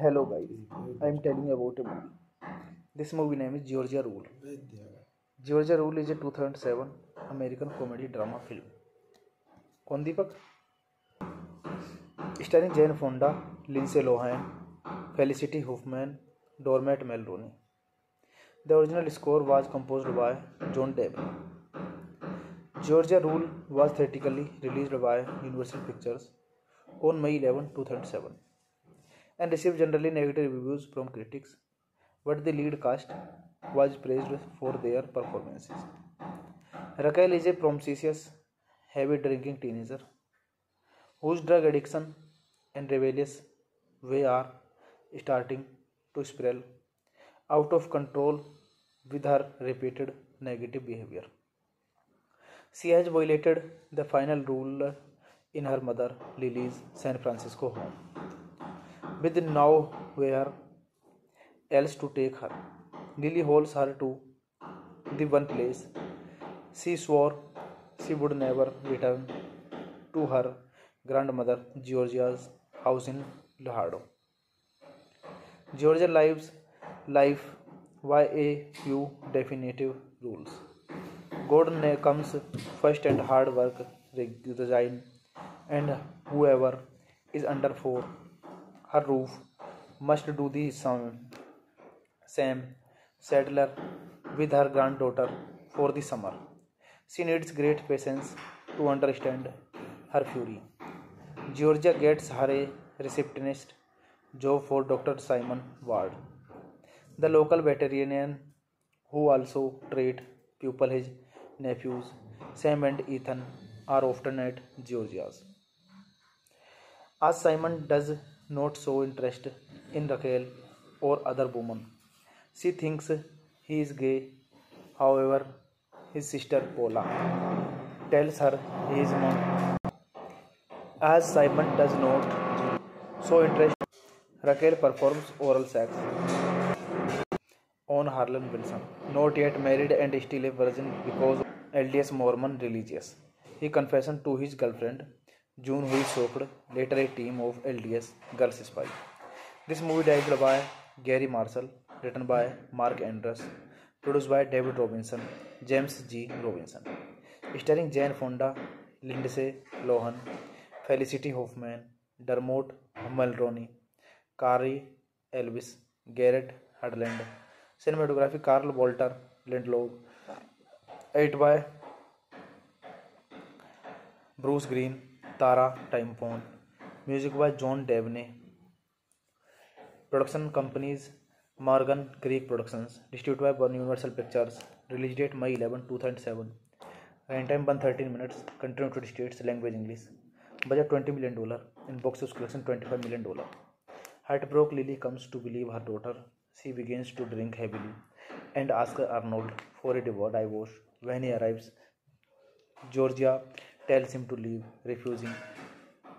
Hello guys, I am telling you about a movie. This movie name is Georgia Rule. Georgia Rule is a 2007 American comedy drama film. कौन दीपक? Starring Jane Fonda, Lindsay Lohan, Felicity Huffman, Dermot Mulroney. The original score was composed by John Debra. Georgia Rule was theatrically released by Universal Pictures on May 11, 2007 and received generally negative reviews from critics, but the lead cast was praised for their performances. Raquel is a promiscuous, heavy-drinking teenager whose drug addiction and rebellious way are starting to spiral out of control with her repeated negative behavior. She has violated the final rule in her mother Lily's San Francisco home, with nowhere else to take her. Lily holds her to the one place she swore she would never return to her grandmother Georgia's house in Laredo. Georgia lives life by a few definitive rules. God comes first and hard work resign, and whoever is under for her roof must do the same. Settler with her granddaughter for the summer. She needs great patience to understand her fury. Georgia gets her a receptionist job for Dr. Simon Ward, the local veterinarian who also treat pupil. His nephews Sam and Ethan are often at Georgia's. As Simon does not show interest in Raquel or other women, she thinks he is gay. However, his sister Paula tells her he is not. As Simon does not show interest, Raquel performs oral sex on Harlan Wilson, not yet married and still a virgin because of LDS Mormon religious. He confesses to his girlfriend June, who is shocked. Later, a team of LDS girls spy. This movie directed by Gary Marshall, written by Mark Andrews, produced by David Robinson, James G. Robinson, starring Jane Fonda, Lindsay Lohan, Felicity Huffman, Dermot Mulroney, Carrie Elvis, Garrett Hedlund. Cinematography Carl Walter Lindlow, edited by Bruce Green, Tara Timpone, music by John Devney. Production companies Morgan Creek Productions, distributed by Universal Pictures. Release date May 11, 2007. Runtime 113 minutes. Country United States. Language English. Budget $20 million. In box office collection $25 million. Heartbroken Lily comes to believe her daughter. She begins to drink heavily and asks Arnold for a divorce. When he arrives, Georgia tells him to leave, refusing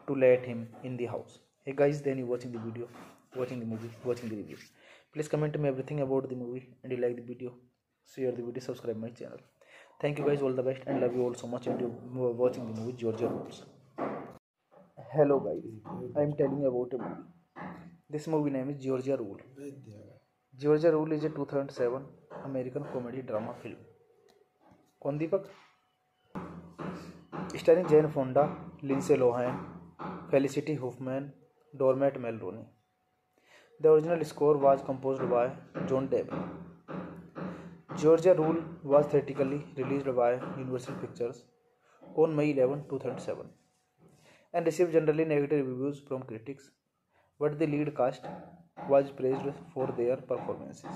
to let him in the house. Hey guys, then you watching the video. watching the movie, watching the review. Please comment me everything about the movie and you like the video. Share the video, subscribe my channel. Thank you guys, all the best, and love you all so much. And you watching the movie Georgia Rules. Hello guys, I am telling you about a movie. This movie name is Georgia Rule. Georgia Rule is a 2007 American comedy drama film. कौन दीपक? Starring Jane Fonda, Lindsay Lohan, Felicity Huffman, Dermot Mulroney. The original score was composed by John Deb. Georgia Rule was theatrically released by Universal Pictures on May 11, 2007 and received generally negative reviews from critics, but the lead cast was praised for their performances.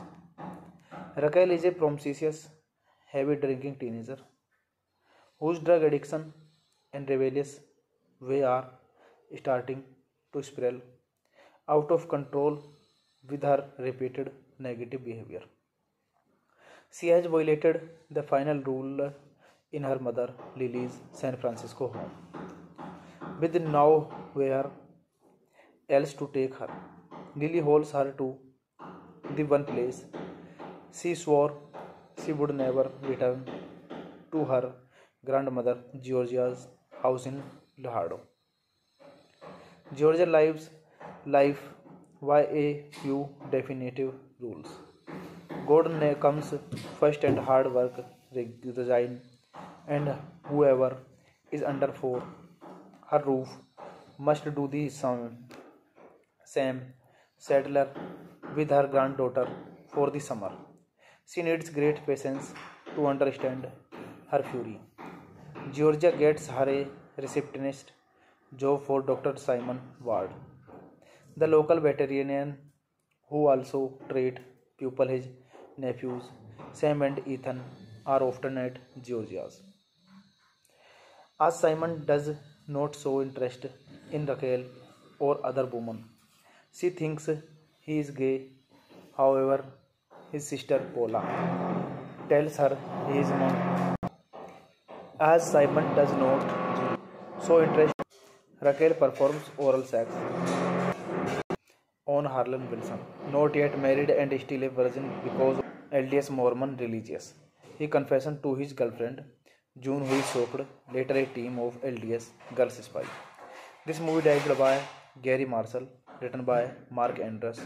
Raquel is a promiscuous, heavy-drinking teenager whose drug addiction and rebellious way are starting to spiral out of control with her repeated negative behavior. She has violated the final rule in her mother Lily's San Francisco home, with nowhere else to take her. Lily holds her to the one place she swore she would never return to her grandmother Georgia's house in Laredo. Georgia lives life by a few definitive rules. God comes first and hard work resign, and whoever is under her roof must do the same. Settler with her granddaughter for the summer. She needs great patience to understand her fury. Georgia gets her a receptionist job for Dr. Simon Ward, the local veterinarian who also treats people. His nephews Sam and Ethan are often at Georgia's. As Simon does not show interest in Raquel or other women, she thinks he is gay. However, his sister Paula tells her he is not. As Simon does not show interest, Raquel performs oral sex on Harlan Wilson, not yet married and still a virgin because of LDS Mormon religious. He confesses to his girlfriend June, who is shocked. Later, a team of LDS girls spy. This movie directed by Gary Marshall, written by Mark Andrews,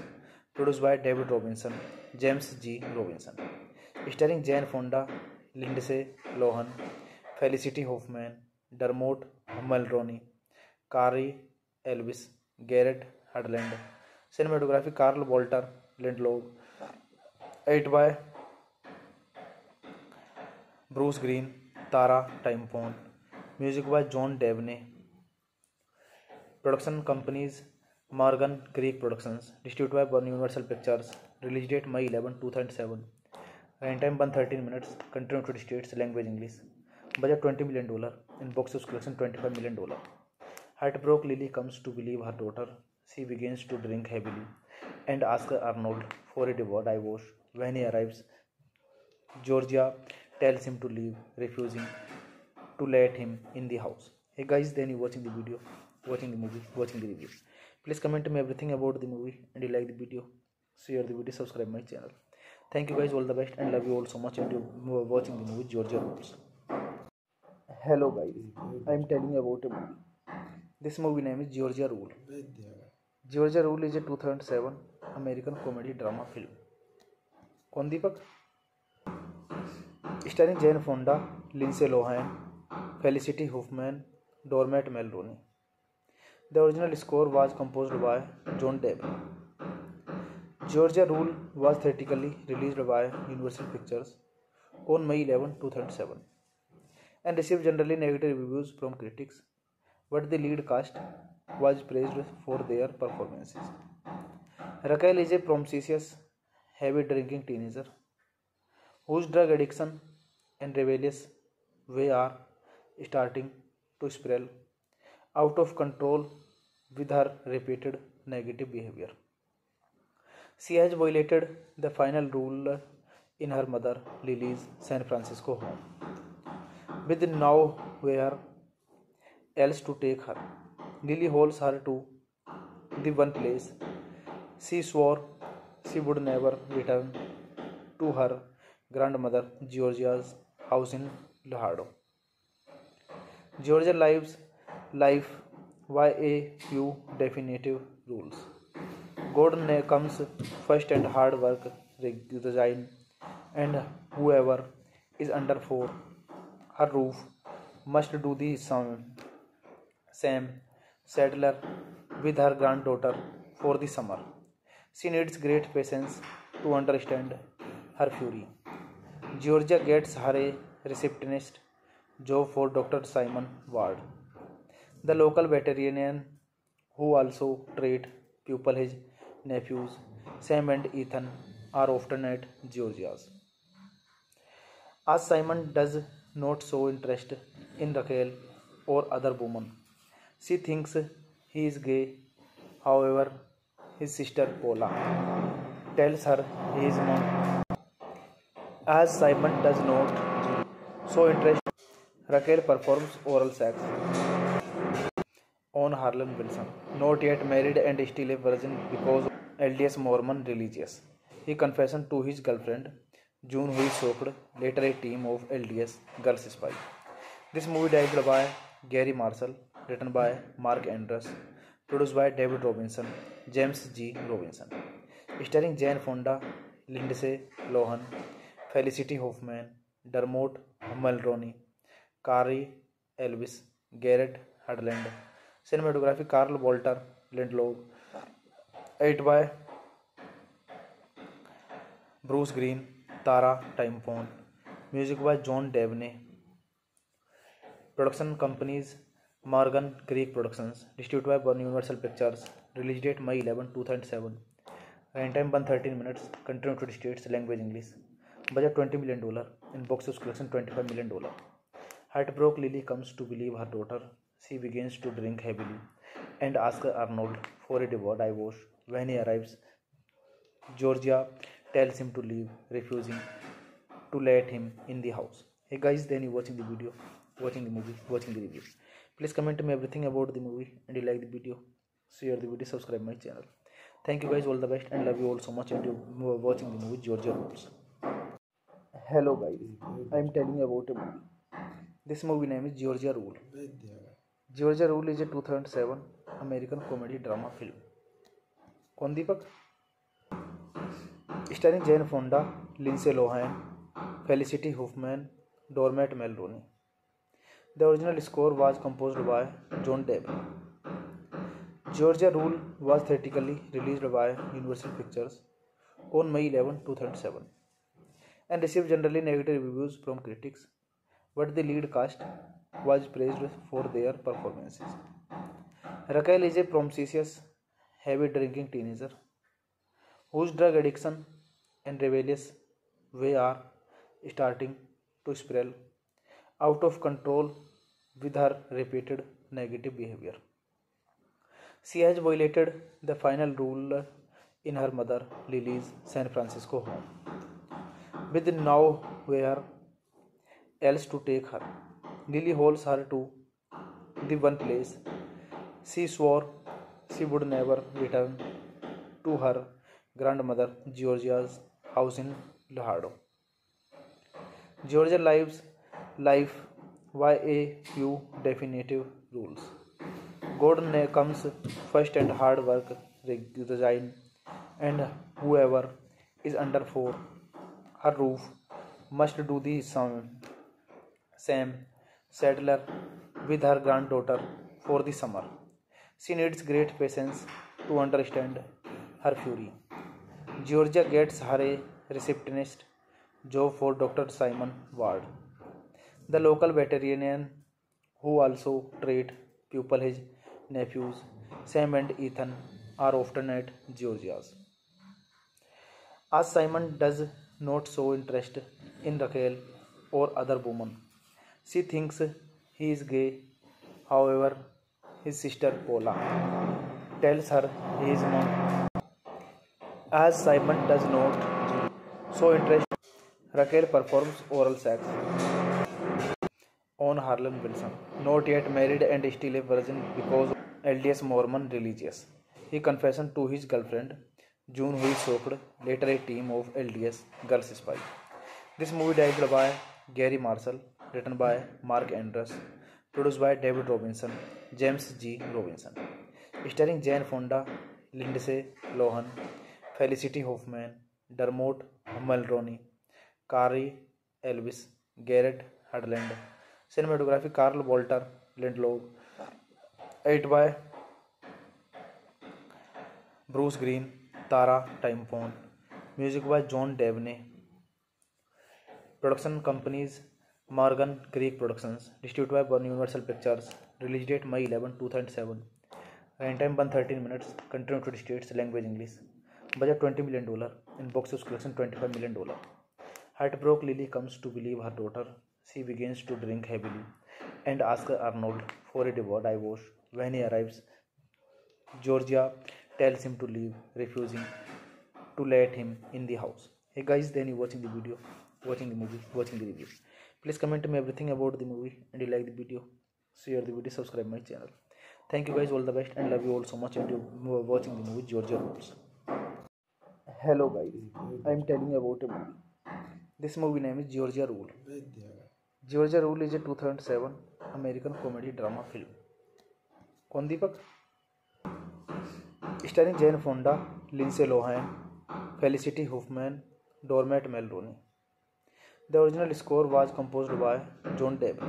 produced by David Robinson, James G. Robinson, starring Jane Fonda, Lindsay Lohan, Felicity Huffman, Dermot Mulroney, Carrie Elvis, Garrett Hedlund. Cinematography Carl Walter Lindlow, edited by Bruce Green, Tara Timpone, music by John Devney. Production companies Morgan Creek Productions, distributed by Universal Pictures. Release date May 11, 2007. Runtime 113 minutes. Country United States. Language English. Budget $20 million. In box office collection $25 million. Heartbroken Lily comes to believe her daughter. She begins to drink heavily and asks Arnold for a divorce. When he arrives, Georgia tells him to leave, refusing to let him in the house. Hey guys, then you watching the video, watching the movie, watching the review. Please comment me everything about the movie and you like the video. Share the video, subscribe my channel. Thank you guys, all the best, and love you all so much. And you watching the movie Georgia Rules. Hello guys, I am telling you about a movie. This movie name is Georgia Rule. Georgia Rule is a 2007 American comedy drama film. कौन दीपक? Starring Jane Fonda, Lindsay Lohan, Felicity Huffman, Dermot Mulroney. The original score was composed by John Deb. Georgia Rule was theatrically released by Universal Pictures on May 11, 2007 and received generally negative reviews from critics, but the lead cast was praised for their performances. Raquel is a promiscuous, heavy-drinking teenager whose drug addiction and rebellious way are starting to spiral out of control with her repeated negative behavior. She has violated the final rule in her mother Lily's San Francisco home, with nowhere else to take her. Lily holds her to the one place She swore she would never return to her grandmother Georgia's house in Lahado. Georgia lives life by a few definitive rules. God comes first and hard work resign, and whoever is under for her roof must do the same settler with her granddaughter for the summer. She needs great patience to understand her fury. Georgia gets her a receptionist job for Dr. Simon Ward, the local veterinarian who also treat pupil. His nephews Sam and Ethan are often at Georgia's. As Simon does not show interest in Raquel or other women, she thinks he is gay. However, his sister Paula tells her he is not. As Simon does not show interest, Raquel performs oral sex on Harlan Wilson, not yet married and still a virgin because of LDS Mormon religious. He confessed to his girlfriend June, who is shocked. Later, a team of LDS girls spy. This movie directed by Gary Marshall, written by Mark Andrews, produced by David Robinson, James G. Robinson, starring Jane Fonda, Lindsay Lohan, Felicity Huffman, Dermot Mulroney, Carrie Elvis, Garrett Hedlund. Cinematography Carl Walter Lindlow, edited by Bruce Green, Tara Timefone, music by John Devney. Production companies Morgan Creek Productions, distributed by Universal Pictures. Release date May 11, 2007. Runtime 113 minutes. Country United States. Language English. Budget $20 million. In box office collection $25 million. Heartbroken Lily comes to believe her daughter. She begins to drink heavily and asks Arnold for a divorce. When he arrives, Georgia tells him to leave, refusing to let him in the house. Hey guys, then you watching the video, watching the movie, watching the review. Please comment me everything about the movie, and you like the video, share the video, subscribe my channel. Thank you guys, all the best, and love you all so much. And you watching the movie Georgia Rules. Hello guys, I am telling you about a movie. This movie name is Georgia Rule. Georgia Rule is a 2007 American comedy drama film. कौन दीपक? Starring Jane Fonda, Lindsay Lohan, Felicity Huffman, Dermot Mulroney. The original score was composed by John Deb. Georgia Rule was theatrically released by Universal Pictures on May 11, 2007 and received generally negative reviews from critics, but the lead cast was praised for their performances. Raquel is a promiscuous, heavy-drinking teenager whose drug addiction and rebellious way are starting to spiral out of control with her repeated negative behavior. She has violated the final rule in her mother Lily's San Francisco home, with nowhere else to take her. Lily holds her to the one place she swore she would never return to her grandmother Georgia's house in Lahado. Georgia lives life by a few definitive rules. God comes first and hard work resign, and whoever is under for her roof must do the same settler with her granddaughter for the summer. She needs great patience to understand her fury. Georgia gets her a receptionist job for Dr. Simon Ward, the local veterinarian who also treat pupil. His nephews Sam and Ethan are often at Georgia's. As Simon does not show interest in Raquel or other women, she thinks he is gay. However, his sister Paula tells her he is not. As Simon does not show interest, Raquel performs oral sex on Harlan Wilson, not yet married and still a virgin because of LDS Mormon religious. He confessed to his girlfriend June who is soaked, later a team of LDS girls spy. This movie directed by Gary Marshall, written by Mark Andrews, produced by David Robinson, James G. Robinson, starring Jane Fonda, Lindsay Lohan, Felicity Huffman, Dermot Mulroney, Carrie Elvis, Garrett Hedlund, cinematography Carl Walter Lindlow, edited by Bruce Green, Tara Timefone, music by John Devney, production companies Morgan Creek Productions, distributed by Universal Pictures, release date May 11, 2007, runtime 113 minutes, country United States, language English, budget $20 million, in box office collection $25 million. Heartbroken Lily comes to believe her daughter. She begins to drink heavily and asks Arnold for a divorce. When he arrives, Georgia tells him to leave, refusing to let him in the house. Hey guys, then you watching the video, watching the movie, watching the review. Please comment me everything about the movie, and you like the video, share the video, subscribe my channel. Thank you guys, all the best, and love you all so much. And you watching the movie Georgia Rules. Hello guys, I am telling you about a movie. This movie name is Georgia Rule. Georgia Rule is a 2007 American comedy drama film. कौन दीपक? Starring Jane Fonda, Lindsay Lohan, Felicity Huffman, Dermot Mulroney. The original score was composed by John Deb.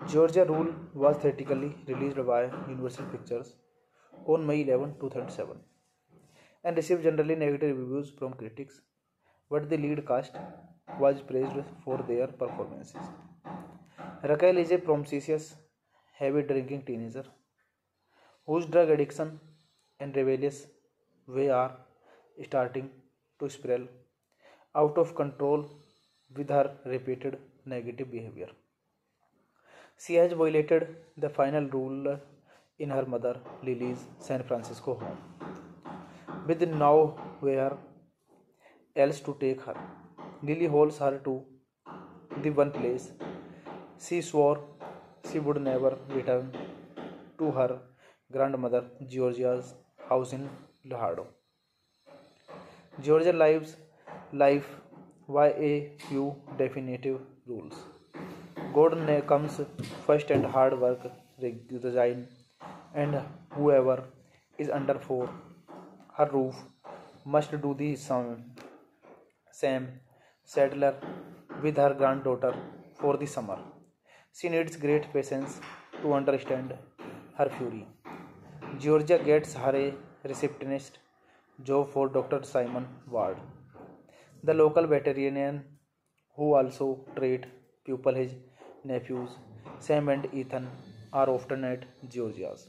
Georgia Rule was theatrically released by Universal Pictures on May 11, 2007 and received generally negative reviews from critics, but the lead cast was praised for their performances. Raquel is a promiscuous, heavy-drinking teenager whose drug addiction and rebellious way are starting to spiral out of control with her repeated negative behavior. She has violated the final rule in her mother Lily's San Francisco home, with nowhere else to take her. Lily holds her to the one place she swore she would never return to her grandmother Georgia's house in Laredo. Georgia lives life by a few definitive rules. God comes first and hard work resign, and whoever is under her roof must do the same. Settler with her granddaughter for the summer. She needs great patience to understand her fury. Georgia gets her a receptionist job for Dr. Simon Ward, the local veterinarian who also treats pupils. His nephews Sam and Ethan are often at Georgia's.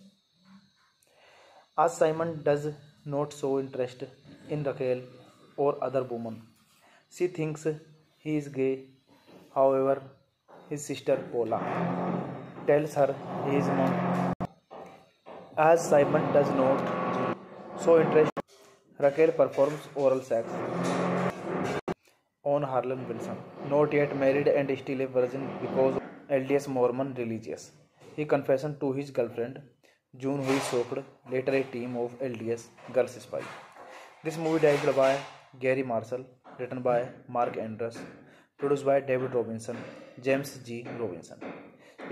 As Simon does not show interest in Raquel or other women, she thinks he is gay. However, his sister Paula tells her he is not. As Simon does not show interest, Raquel performs oral sex on Harlan Wilson, not yet married and still a virgin because of LDS Mormon religious. He confesses to his girlfriend, June, who is soaked, later a team of LDS girls spy. This movie directed by Gary Marshall, written by Mark Andrews, produced by David Robinson, James G. Robinson,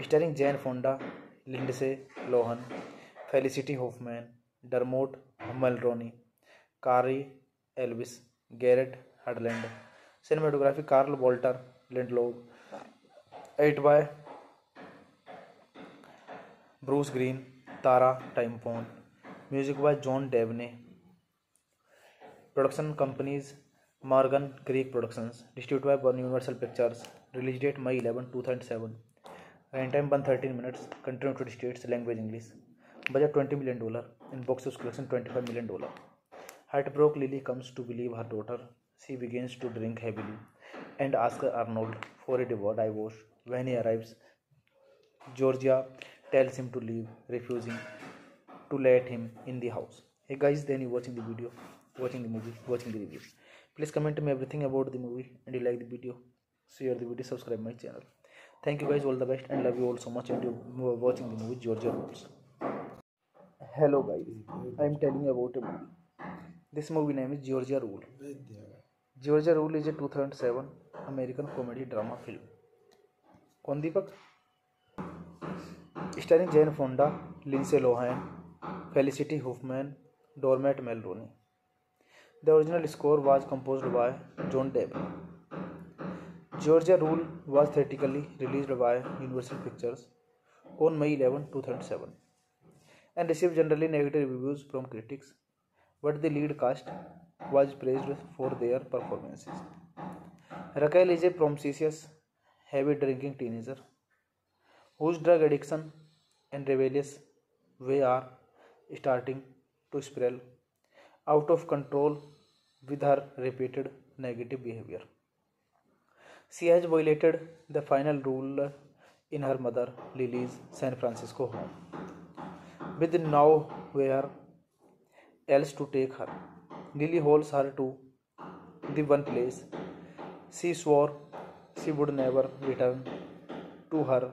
starring Jane Fonda, Lindsay Lohan, Felicity Huffman, Dermot Mulroney, Carrie Elvis, Garrett Hedlund, cinematography Carl Walter Lindlow, edited by Bruce Green, Tara Timefone, music by John Devney, production companies Morgan Creek Productions, distributed by Universal Pictures, release date May 11, 2007, runtime 113 minutes, country United States, language English, budget $20 million, in box office collection $25 million. Heartbroken Lily comes to believe her daughter. She begins to drink heavily and asks Arnold for a divorce. When he arrives, Georgia tells him to leave, refusing to let him in the house. Hey guys, then you watching the video, watching the movie, watching the review. Please comment me everything about the movie, and you like the video, share the video, subscribe my channel. Thank you guys, all the best, and love you all so much. And you watching the movie Georgia Rules. Hello guys, I am telling you about a movie. This movie name is Georgia Rule. Georgia Rule is a 2007 American comedy drama film. कौन दीपक? Starring Jane Fonda, Lindsay Lohan, Felicity Huffman, Dermot Mulroney. The original score was composed by John Deb. Georgia Rule was theatrically released by Universal Pictures on May 11, 2007 and received generally negative reviews from critics, but the lead cast was praised for their performances. Raquel is a promiscuous, heavy-drinking teenager whose drug addiction and rebellious way are starting to spiral out of control with her repeated negative behavior. She has violated the final rule in her mother Lily's San Francisco home, with nowhere else to take her. Lily holds her to the one place she swore she would never return to her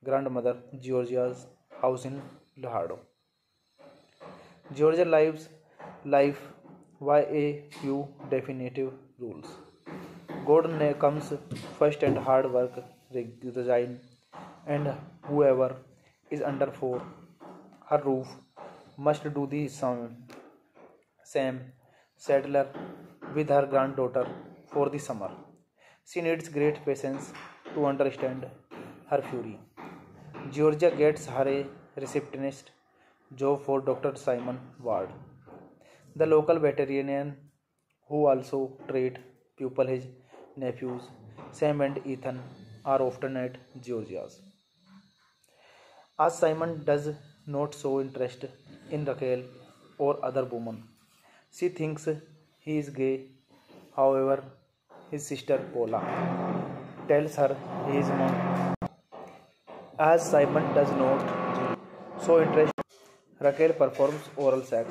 grandmother Georgia's house in Laredo. Georgia lives life by a few definitive rules. God comes first and hard work resign, and whoever is under for her roof must do the same. Settler with her granddaughter for the summer. She needs great patience to understand her fury. Georgia gets her a receptionist job for Dr. Simon Ward, the local veterinarian who also treats pupil. His nephews Sam and Ethan are often at Georgia's. As Simon does not show interest in Raquel or other women, she thinks he is gay. However, his sister Paula tells her he is not. As Simon does not show interest, Raquel performs oral sex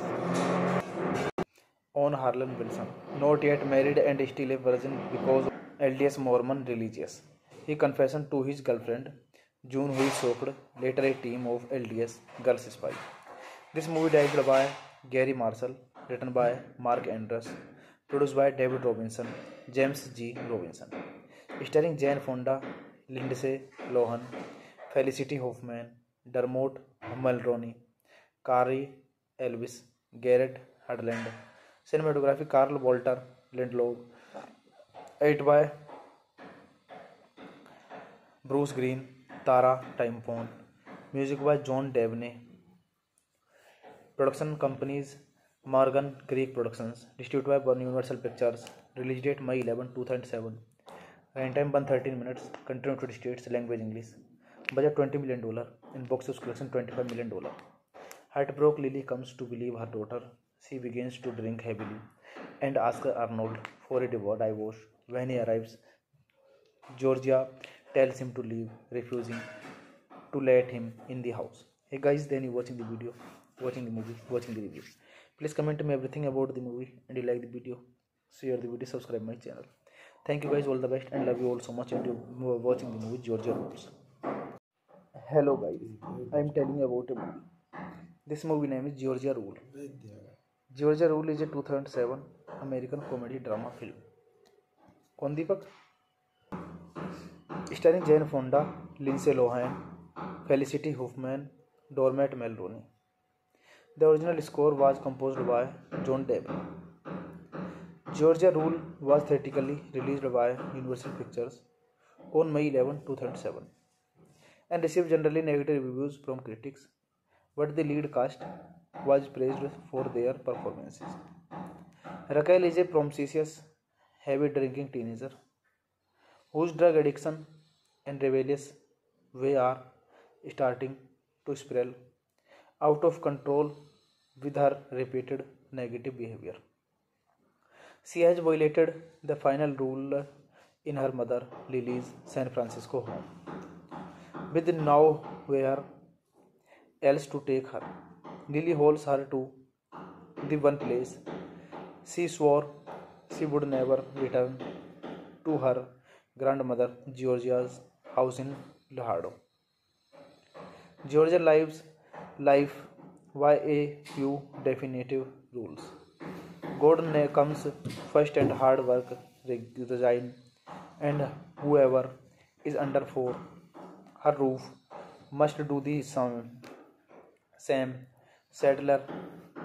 on Harlan Wilson, not yet married and still a virgin because of LDS Mormon religious. He confesses to his girlfriend June, who is shocked. Later, a team of LDS girls spy. This movie directed by Gary Marshall, written by Mark Andrews, produced by David Robinson, James G. Robinson, starring Jane Fonda, Lindsay Lohan, Felicity Huffman, Dermot Mulroney, Carrie Elvis, Garrett Hedlund. Cinematography Carl Walter Lindlow, edited by Bruce Green, Tara Timpone, music by John Debney. Production companies Morgan Creek Productions, distributed by Universal Pictures. Release date May 11, 2007. Runtime 113 minutes. Country United States. Language English. Budget $20 million. In box office collection $25 million. Heartbroken Lily comes to believe her daughter. She begins to drink heavily and asks Arnold for a divorce. When he arrives, Georgia tells him to leave, refusing to let him in the house. Hey guys, then you watching the video, watching the movie, watching the review. Please comment me everything about the movie, and you like the video, share the video, subscribe my channel. Thank you guys, all the best, and love you all so much. And you watching the movie Georgia Rules. Hello guys, I am telling you about a movie. This movie name is Georgia Rule. Georgia Rule is a 2007 American comedy drama film. कौन दीपक? Starring Jane Fonda, Lindsay Lohan, Felicity Huffman, Dermot Mulroney. The original score was composed by John Deb. Georgia Rule was theatrically released by Universal Pictures on May 11, 2007 and received generally negative reviews from critics, but the lead cast was praised for their performances. Raquel is a promiscuous, heavy-drinking teenager whose drug addiction and rebellious way are starting to spiral out of control with her repeated negative behavior. She has violated the final rule in her mother Lily's San Francisco home, with nowhere else to take her. Lily holds her to the one place she swore she would never return to her grandmother Georgia's house in Laredo. Georgia lives life by a few definitive rules. God comes first and hard work resign, and whoever is under for her roof must do the same. Settler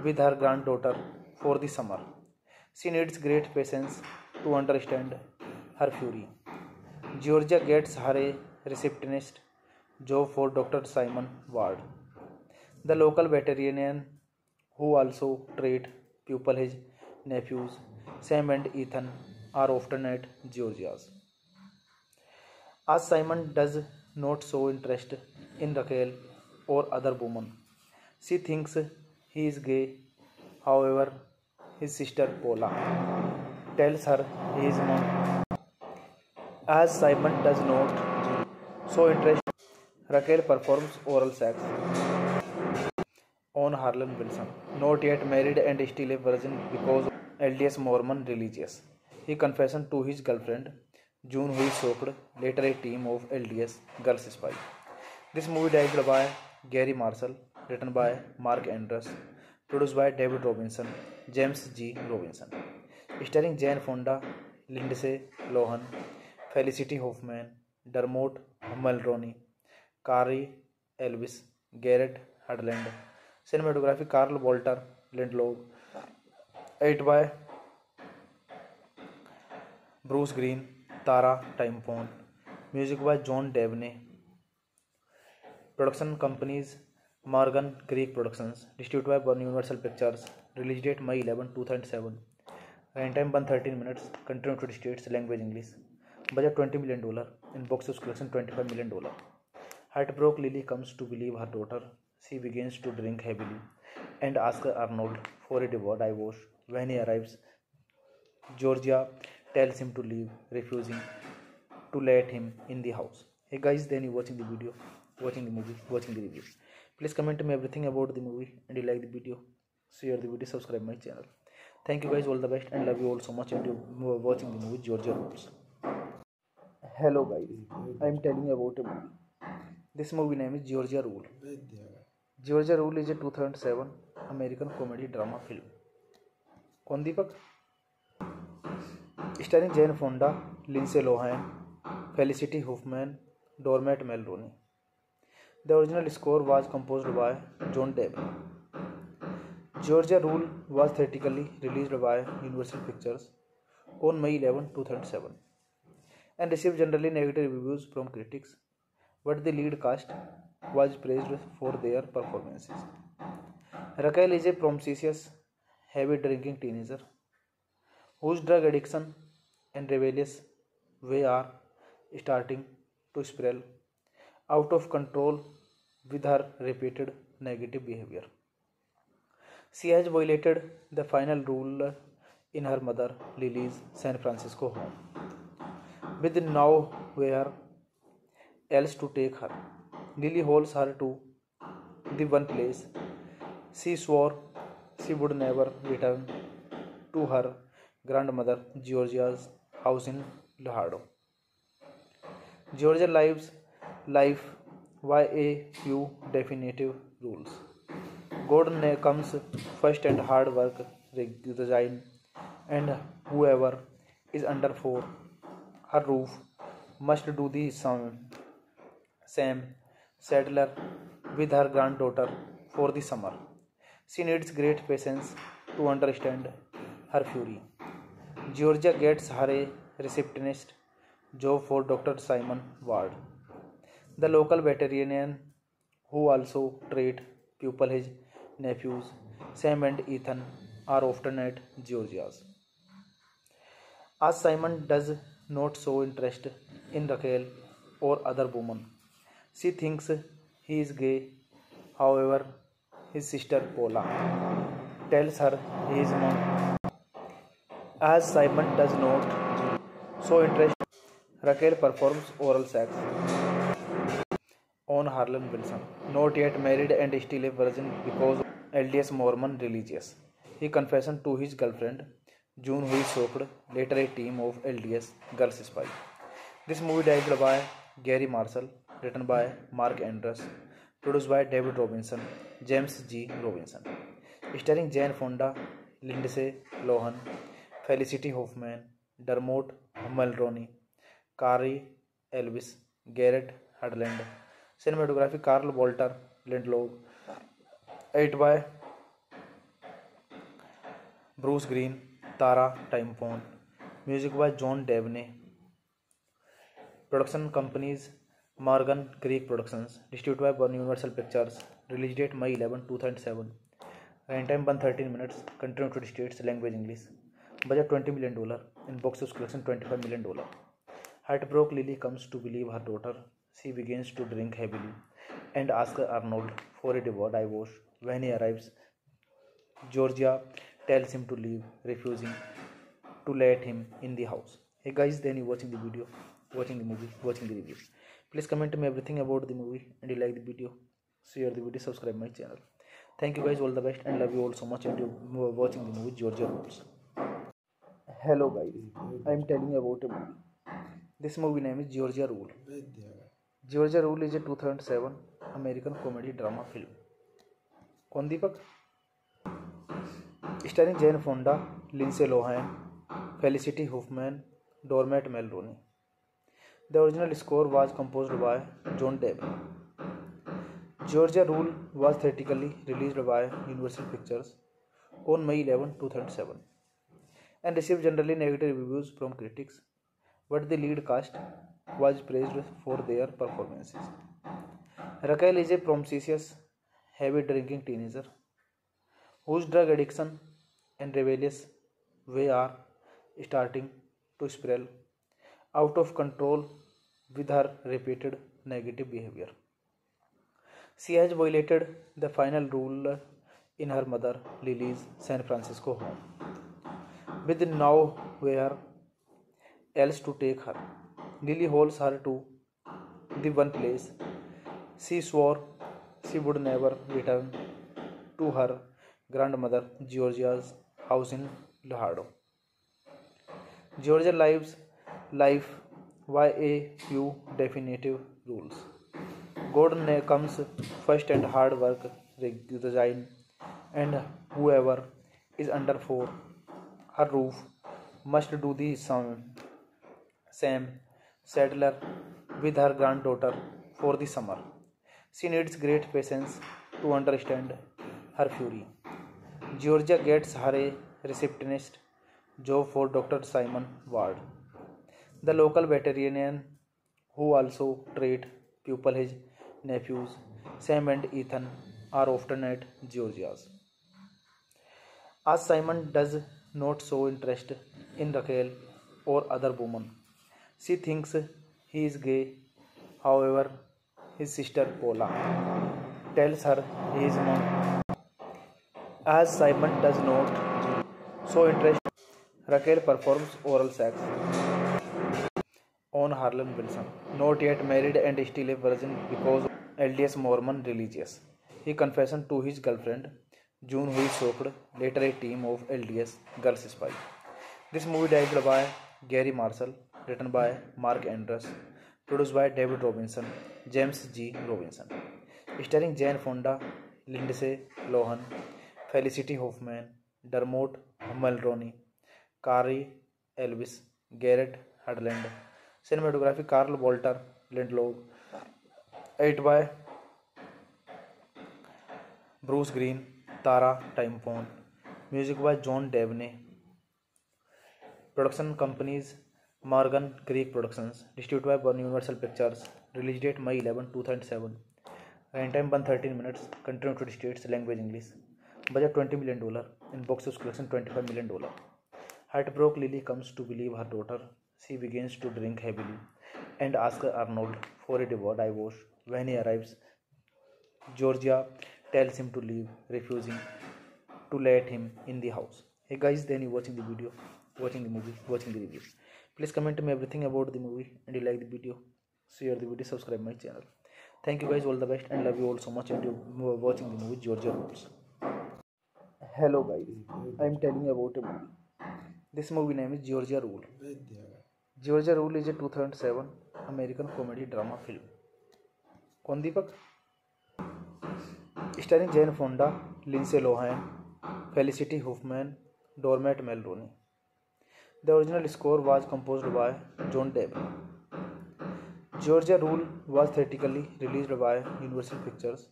with her granddaughter for the summer. She needs great patience to understand her fury. Georgia gets her a receptionist job for Dr. Simon Ward, the local veterinarian who also treat pupil. His nephews Sam and Ethan are often at Georgia's. As Simon does not show interest in Raquel or other women, she thinks he is gay. However, his sister Paula tells her he is not. As Simon does not show interest, Raquel performs oral sex on Harlan Wilson, not yet married and still a virgin because of LDS Mormon religious. He confessed to his girlfriend June, who is shocked. Later, a team of LDS girls spy. This movie directed by Gary Marshall, written by Mark Andrews, produced by David Robinson, James G. Robinson, starring Jane Fonda, Lindsay Lohan, Felicity Huffman, Dermot Mulroney, Carrie Elvis, Garrett Hedlund. Cinematography Carl Walter Lindlow, edited by Bruce Green, Tara Timpone, music by John Devney. Production companies Morgan Creek Productions, distributed by Universal Pictures. Release date May 11, 2007. Runtime 113 minutes. Country United States. Language English. Budget $20 million. In box office collection $25 million. Heartbroken Lily comes to believe her daughter. She begins to drink heavily and asks Arnold for a divorce. When he arrives, Georgia tells him to leave, refusing to let him in the house. Hey guys, then you watching the video, watching the movie, watching the review. Please comment me everything about the movie, and you like the video, share the video, subscribe my channel. Thank you guys, all the best, and love you all so much. And you watching the movie Georgia Rules. Hello guys, I am telling you about a movie. This movie name is Georgia Rule. Georgia Rule is a 2007 American comedy drama film. कौन दीपक? Starring Jane Fonda, Lindsay Lohan, Felicity Huffman, Dermot Mulroney. The original score was composed by John Deb. Georgia Rule was theatrically released by Universal Pictures on May 11, 2007 and received generally negative reviews from critics, but the lead cast was praised for their performances. Raquel is a promiscuous, heavy-drinking teenager whose drug addiction and rebellious way are starting to spiral out of control with her repeated negative behavior. She has violated the final rule in her mother Lily's San Francisco home, with nowhere else to take her. Lily holds her to the one place she swore she would never return to her grandmother Georgia's house in Laredo. Georgia lives life by a few definitive rules. God comes first and hard work resign, and whoever is under for her roof must do the same. Settler with her granddaughter for the summer. She needs great patience to understand her fury. Georgia gets her a receptionist job for Dr. Simon Ward, the local veterinarian who also treat pupil. His nephews Sam and Ethan are often at Georgia's. As Simon does not show interest in Raquel or other women, she thinks he is gay. However, his sister Paula tells her he is not. As Simon does not show interest, Raquel performs oral sex on Harlan Wilson, not yet married and still a virgin because of LDS Mormon religious. He confessed to his girlfriend June, who is shocked. Later, a team of LDS girls spy. This movie directed by Gary Marshall, written by Mark Andrews, produced by David Robinson, James G. Robinson, starring Jane Fonda, Lindsay Lohan, Felicity Huffman, Dermot Mulroney, Kari Elvis, Garrett Hedlund. Cinematography Carl Walter Lindlow. Edit by Bruce Green, Tara Timefon. Music by John Debney. Production companies Morgan Creek Productions. Distributed by Universal Pictures. Release date May 11, 2007. Runtime 113 minutes. Country United States. Language English. Budget $20 million. In box office collection $25 million. Heartbroken Lily comes to believe her daughter. She begins to drink heavily and asks Arnold for a divorce. When he arrives, Georgia tells him to leave, refusing to let him in the house. Hey guys, then you watching the video, watching the movie, watching the review. Please comment me everything about the movie, and you like the video, share the video, subscribe my channel. Thank you guys, all the best, and love you all so much. And you watching the movie Georgia Rules. Hello guys, I am telling you about a movie. This movie name is Georgia Rule. Georgia Rule is a 2007 American comedy drama film. कौन दीपक? Starring Jane Fonda, Lindsay Lohan, Felicity Huffman, Dermot Mulroney. The original score was composed by John Debney. Georgia Rule was theatrically released by Universal Pictures on May 11, 2007 and received generally negative reviews from critics, but the lead cast was praised for their performances. Raquel is a promiscuous, heavy-drinking teenager whose drug addiction and rebellious way are starting to spiral out of control with her repeated negative behavior. She has violated the final rule in her mother Lily's San Francisco home, with nowhere else to take her. Lily holds her to the one place she swore she would never return to her grandmother Georgia's house in Laredo. Georgia lives life by a few definitive rules. God comes first, and hard work, resign, and whoever is under her roof must do the same. Settler with her granddaughter for the summer. She needs great patience to understand her fury. Georgia gets her a receptionist job for Dr. Simon Ward, the local veterinarian who also treats people. His nephews, Sam and Ethan, are often at Georgia's. As Simon does not show interest in Raquel or other women, she thinks he is gay. However, his sister Paula tells her he is not. As Simon does not show interest, Raquel performs oral sex on Harlan Wilson, not yet married and still a virgin because of LDS Mormon religious. He confesses to his girlfriend June, who is shocked. Later, a team of LDS girls spy. This movie directed by Gary Marshall, written by Mark Andrews, produced by David Robinson, James G. Robinson, starring Jane Fonda, Lindsay Lohan, Felicity Huffman, Dermot Mulroney, Kari Elvis, Garrett Hedlund. Cinematography Carl Walter Lindlow. Edit by Bruce Green, Tara Timefon. Music by John Debney. Production companies Morgan Creek Productions. Distributed by Universal Pictures. Release date May 11, 2007. Runtime 113 minutes. Country United States. Language English. Budget $20 million. In box office collection $25 million. Heartbroken Lily comes to believe her daughter. She begins to drink heavily and asks Arnold for a divorce. When he arrives, Georgia tells him to leave, refusing to let him in the house. Hey guys, then you watching the video, watching the movie, watching the review. Please comment me everything about the movie, and you like the video, share the video, subscribe my channel. Thank you guys, all the best, and love you all so much. And you watching the movie Georgia Rules. Hello guys, I am telling you about a movie. This movie name is Georgia Rule. Georgia Rule is a 2007 American comedy drama film. कौन दीपक? Starring Jane Fonda, Lindsay Lohan, Felicity Huffman, doormat Mulroney. The original score was composed by John Deb. Georgia Rule was theatrically released by Universal Pictures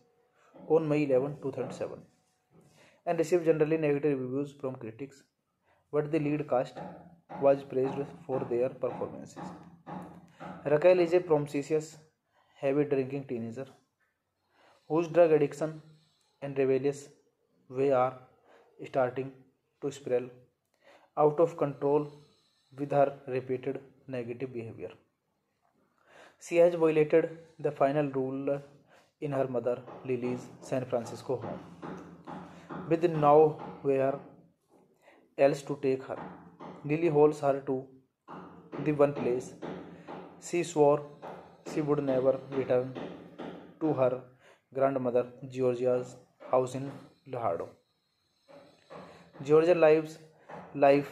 on May 11, 2007 and received generally negative reviews from critics, but the lead cast was praised for their performances. Raquel is a promiscuous, heavy-drinking teenager whose drug addiction and rebellious way are starting to spiral out of control with her repeated negative behavior. She has violated the final rule in her mother Lily's San Francisco home, with nowhere else to take her. Lily holds her to the one place she swore she would never return to her grandmother Georgia's house in Laredo. Georgia lives life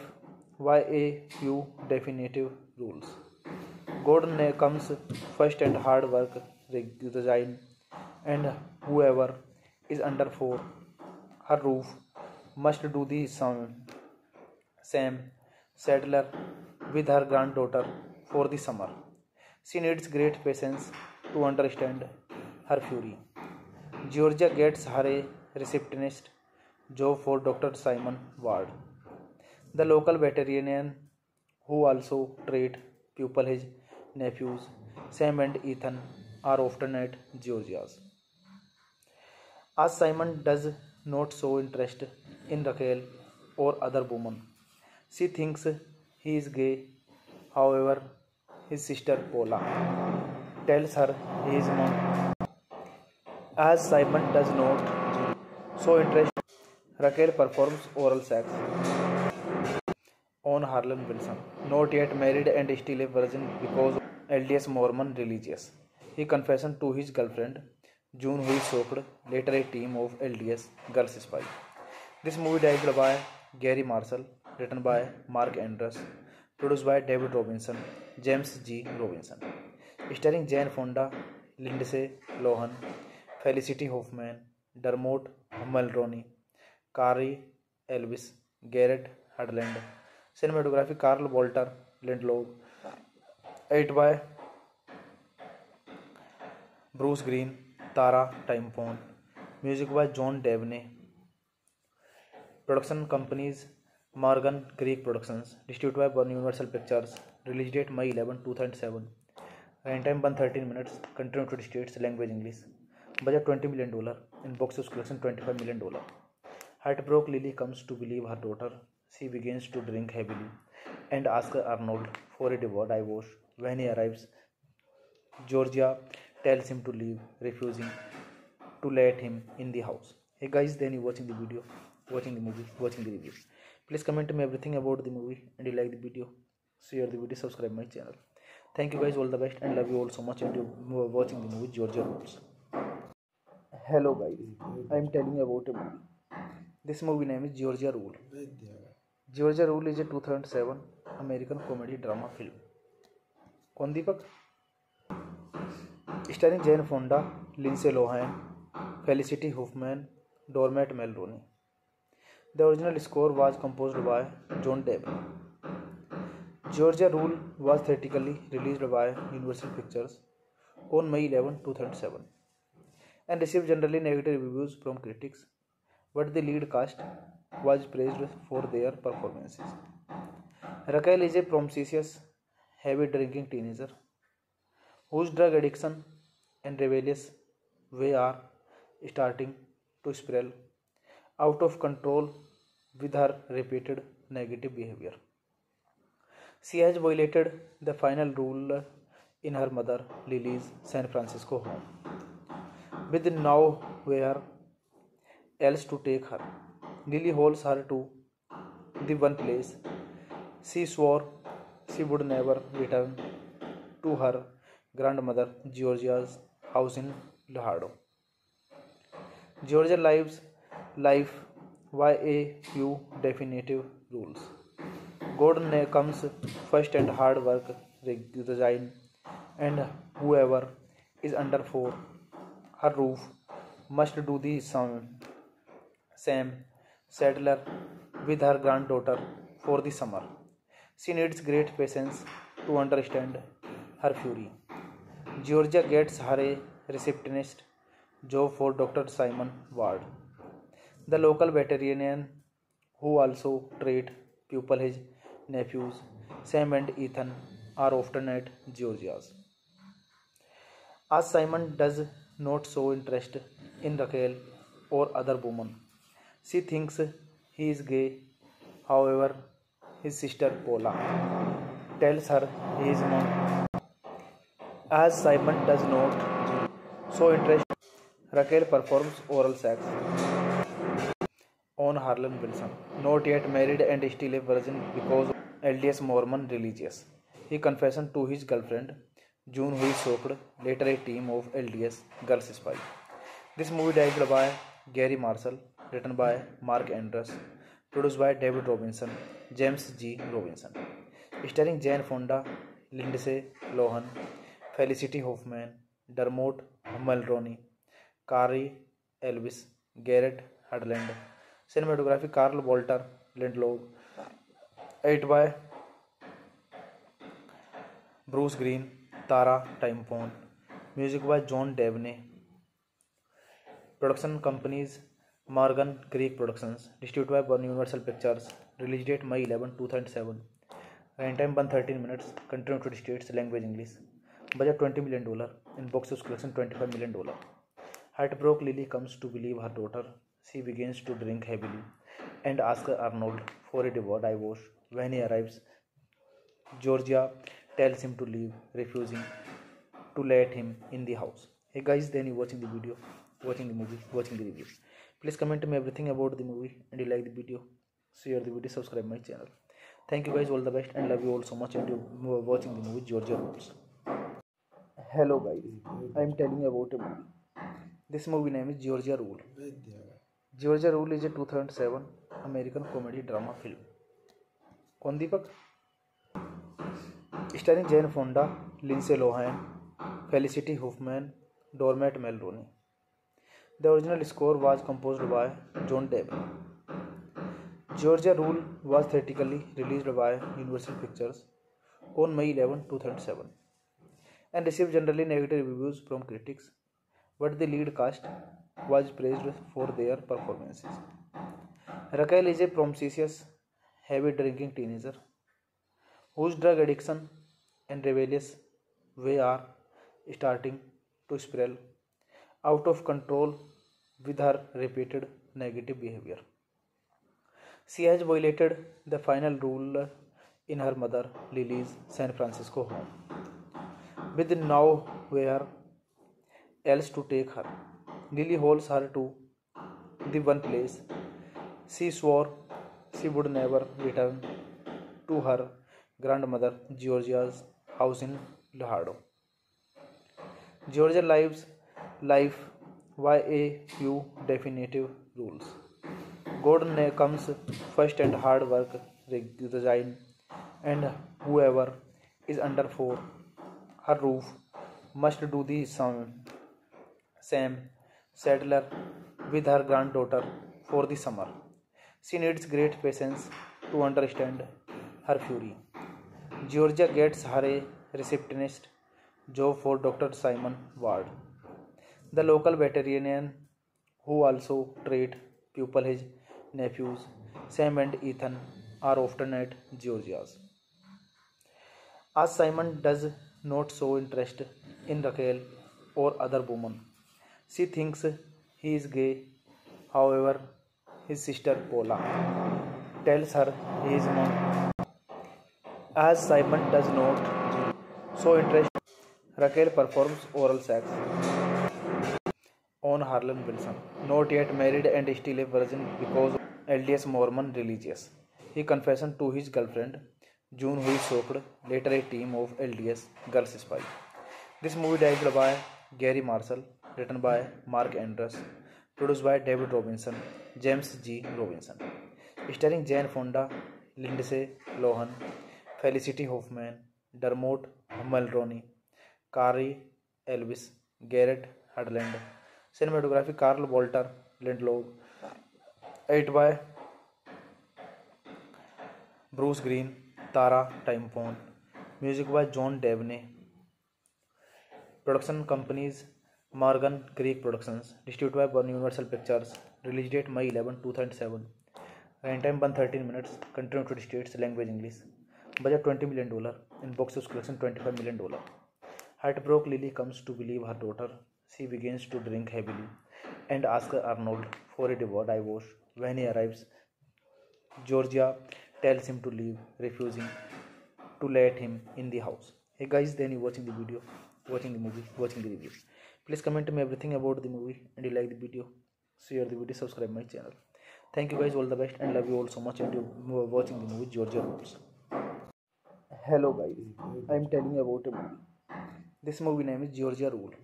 by a few definitive rules. God comes first and hard work resign, and whoever is under her roof must do the same. Settler with her granddaughter for the summer. She needs great patience to understand her fury. Georgia gets her a receptionist job for Dr. Simon Ward, the local veterinarian who also treats pupil. His nephews Sam and Ethan are often at Georgia's. As Simon does not show interest in Raquel or other women, she thinks he is gay. However, his sister Paula tells her he is not. As Simon does not show interest, Raquel performs oral sex on Harlan Wilson, not yet married and still a virgin because of LDS Mormon religious. He confesses to his girlfriend, June, who is shocked. Later, a team of LDS girls spy. This movie directed by Gary Marshall, written by Mark Andrews, produced by David Robinson, James G. Robinson, starring Jane Fonda, Lindsay Lohan, Felicity Huffman, Dermot Mulroney, Carrie Elvis, Garrett Hedlund. Cinematography Carl Walter Lindlow, edited by Bruce Green, Tara Timpone, music by John Devney. Production companies Morgan Creek Productions, distributed by Universal Pictures. Release date May 11, 2007. Runtime 113 minutes. Country United States. Language English. Budget $20 million. In box office collection $25 million. Heartbroke Lily comes to believe her daughter. She begins to drink heavily and asks Arnold for a divorce. When he arrives, Georgia tells him to leave, refusing to let him in the house. Hey guys, then you watching the video, watching the movie, watching the review. Please comment me everything about the movie, and you like the video, share the video, subscribe my channel. Thank you guys, all the best, and love you all so much. And you watching the movie Georgia Rules. Hello guys, I am telling you about a movie. This movie name is Georgia Rule. Georgia Rule is a 2007 American comedy drama film. कौन दीपक? Starring Jane Fonda, Lindsay Lohan, Felicity Huffman, Dermot Mulroney. The original score was composed by John Deb. Georgia Rule was theatrically released by Universal Pictures on May 11, 2007 and received generally negative reviews from critics, but the lead cast was praised for their performances. Raquel is a promiscuous, heavy-drinking teenager whose drug addiction and rebellious way are starting to spiral out of control with her repeated negative behavior. She has violated the final rule in her mother Lily's San Francisco home, with nowhere else to take her. Lily holds her to the one place she swore she would never return to her grandmother Georgia's house in Laredo. Georgia lives life by a few definitive rules. God comes first and hard work resign, and whoever is under her roof must do the same. Settler with her granddaughter for the summer. She needs great patience to understand her fury. Georgia gets her a receptionist job for Dr. Simon Ward, the local veterinarian who also treat pupil. His nephews, Sam and Ethan, are often at Georgia's. As Simon does not show interest in Raquel or other women, she thinks he is gay. However, his sister Paula tells her he is not. As Simon does not show interest, Raquel performs oral sex on Harlan Wilson, not yet married and still a virgin because of LDS Mormon religious. He confesses to his girlfriend, June, who is shocked, later a team of LDS girls spy. This movie directed by Gary Marshall, written by Mark Andrews, produced by David Robinson, James G. Robinson, starring Jane Fonda, Lindsay Lohan, Felicity Huffman, Dermot Mulroney, Carrie Elvis, Garrett Hedlund. Cinematography Carl Walter Lindlow, edited by Bruce Green, Tara Timpone, music by John Devney. Production companies Morgan Creek Productions, distributed by Universal Pictures. Release date May 11, 2007. Runtime 113 minutes. Country United States. Language English. Budget $20 million. In box office collection $25 million. Heartbroken Lily comes to believe her daughter. She begins to drink heavily and asks Arnold for a divorce. When he arrives, Georgia tells him to leave, refusing to let him in the house. Hey guys, then you watching the video, watching the movie, watching the review. Please comment me everything about the movie, and you like the video, share the video, subscribe my channel. Thank you guys, all the best, and love you all so much. And you watching the movie Georgia Rules. Hello guys, I am telling you about a movie. This movie name is Georgia Rule. Georgia Rule is a 2007 American comedy drama film. कौन दीपक? Starring Jane Fonda, Lindsay Lohan, Felicity Huffman, Dermot Mulroney. The original score was composed by John Debney. Georgia Rule was theatrically released by Universal Pictures on May 11, 2007 and received generally negative reviews from critics, but the lead cast was praised for their performances. Raquel is a promiscuous, heavy-drinking teenager whose drug addiction and rebellious way are starting to spiral out of control with her repeated negative behavior. She has violated the final rule in her mother Lily's San Francisco home, with nowhere else to take her. Lily holds her to the one place she swore she would never return to her grandmother Georgia's house in Laredo. Georgia lives life by a few definitive rules. God comes first and hard work resign, and whoever is under her roof must do the same. Settler with her granddaughter for the summer. She needs great patience to understand her fury. Georgia gets her a receptionist job for Dr. Simon Ward, the local veterinarian who also treat pupil. His nephews, Sam and Ethan, are often at Georgia's. As Simon does not show interest in Raquel or other women, she thinks he is gay. However, his sister Paula tells her he is not. As Simon does not show interest, Raquel performs oral sex on Harlan Wilson, not yet married and still a virgin because of LDS Mormon religious. He confesses to his girlfriend, June, who is shocked, later a team of LDS girls spy. This movie directed by Gary Marshall, written by Mark Andrews, produced by David Robinson, James G. Robinson, starring Jane Fonda, Lindsay Lohan, Felicity Huffman, Dermot Mulroney, Carrie Elvis, Garrett Hedlund. Cinematography Carl Walter Lindlow, edited by Bruce Green, Tara Timepon. Music by John Debney. Production companies Morgan Creek Productions. Distributed by Universal Pictures. Release date May 11, 2007. Runtime 113 minutes. Country United States. Language English. Budget $20 million. In box office collection $25 million. Heartbroken Lily comes to believe her daughter. She begins to drink heavily and asks Arnold for a divorce. When he arrives, Georgia tells him to leave, refusing to let him in the house. Hey guys, then you watching the video, watching the movie, watching the review. Please comment me everything about the movie, and you like the video, share the video, subscribe my channel. Thank you guys, all the best, and love you all so much. And you watching the movie Georgia Rules. Hello guys, I am telling you about a movie. This movie name is Georgia Rule.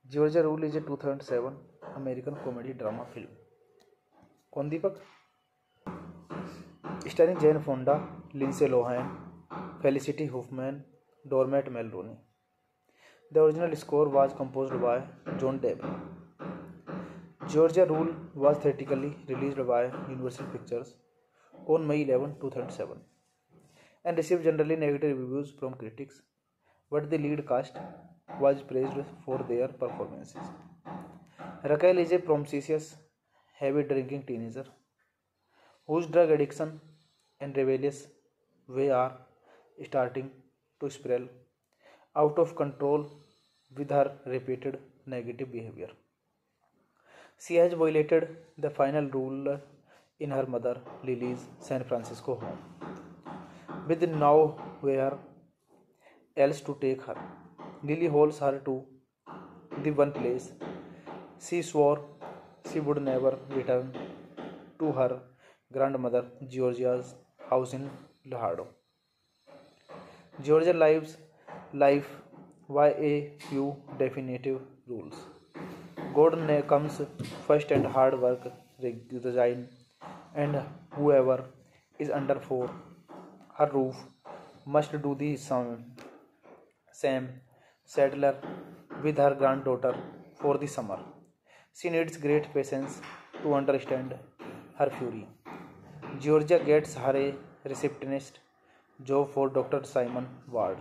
Georgia Rule is a 2007 American comedy drama film. कौन दीपक? Starring Jane Fonda, Lindsay Lohan, Felicity Huffman, Dermot Mulroney. The original score was composed by John Debney. Georgia Rule was theatrically released by Universal Pictures on May 11, 2007 and received generally negative reviews from critics, but the lead cast was praised for their performances. Raquel is a promiscuous, heavy-drinking teenager whose drug addiction and rebellious way are starting to spiral out of control with her repeated negative behavior. She has violated the final rule in her mother Lily's San Francisco home, with nowhere else to take her. Lily holds her to the one place she swore she would never return to her grandmother Georgia's house in Laredo. Georgia lives life by a few definitive rules. God comes first and hard work resign, and whoever is under for her roof must do the same. Settler with her granddaughter for the summer. She needs great patience to understand her fury. Georgia gets her a receptionist job for Dr. Simon Ward,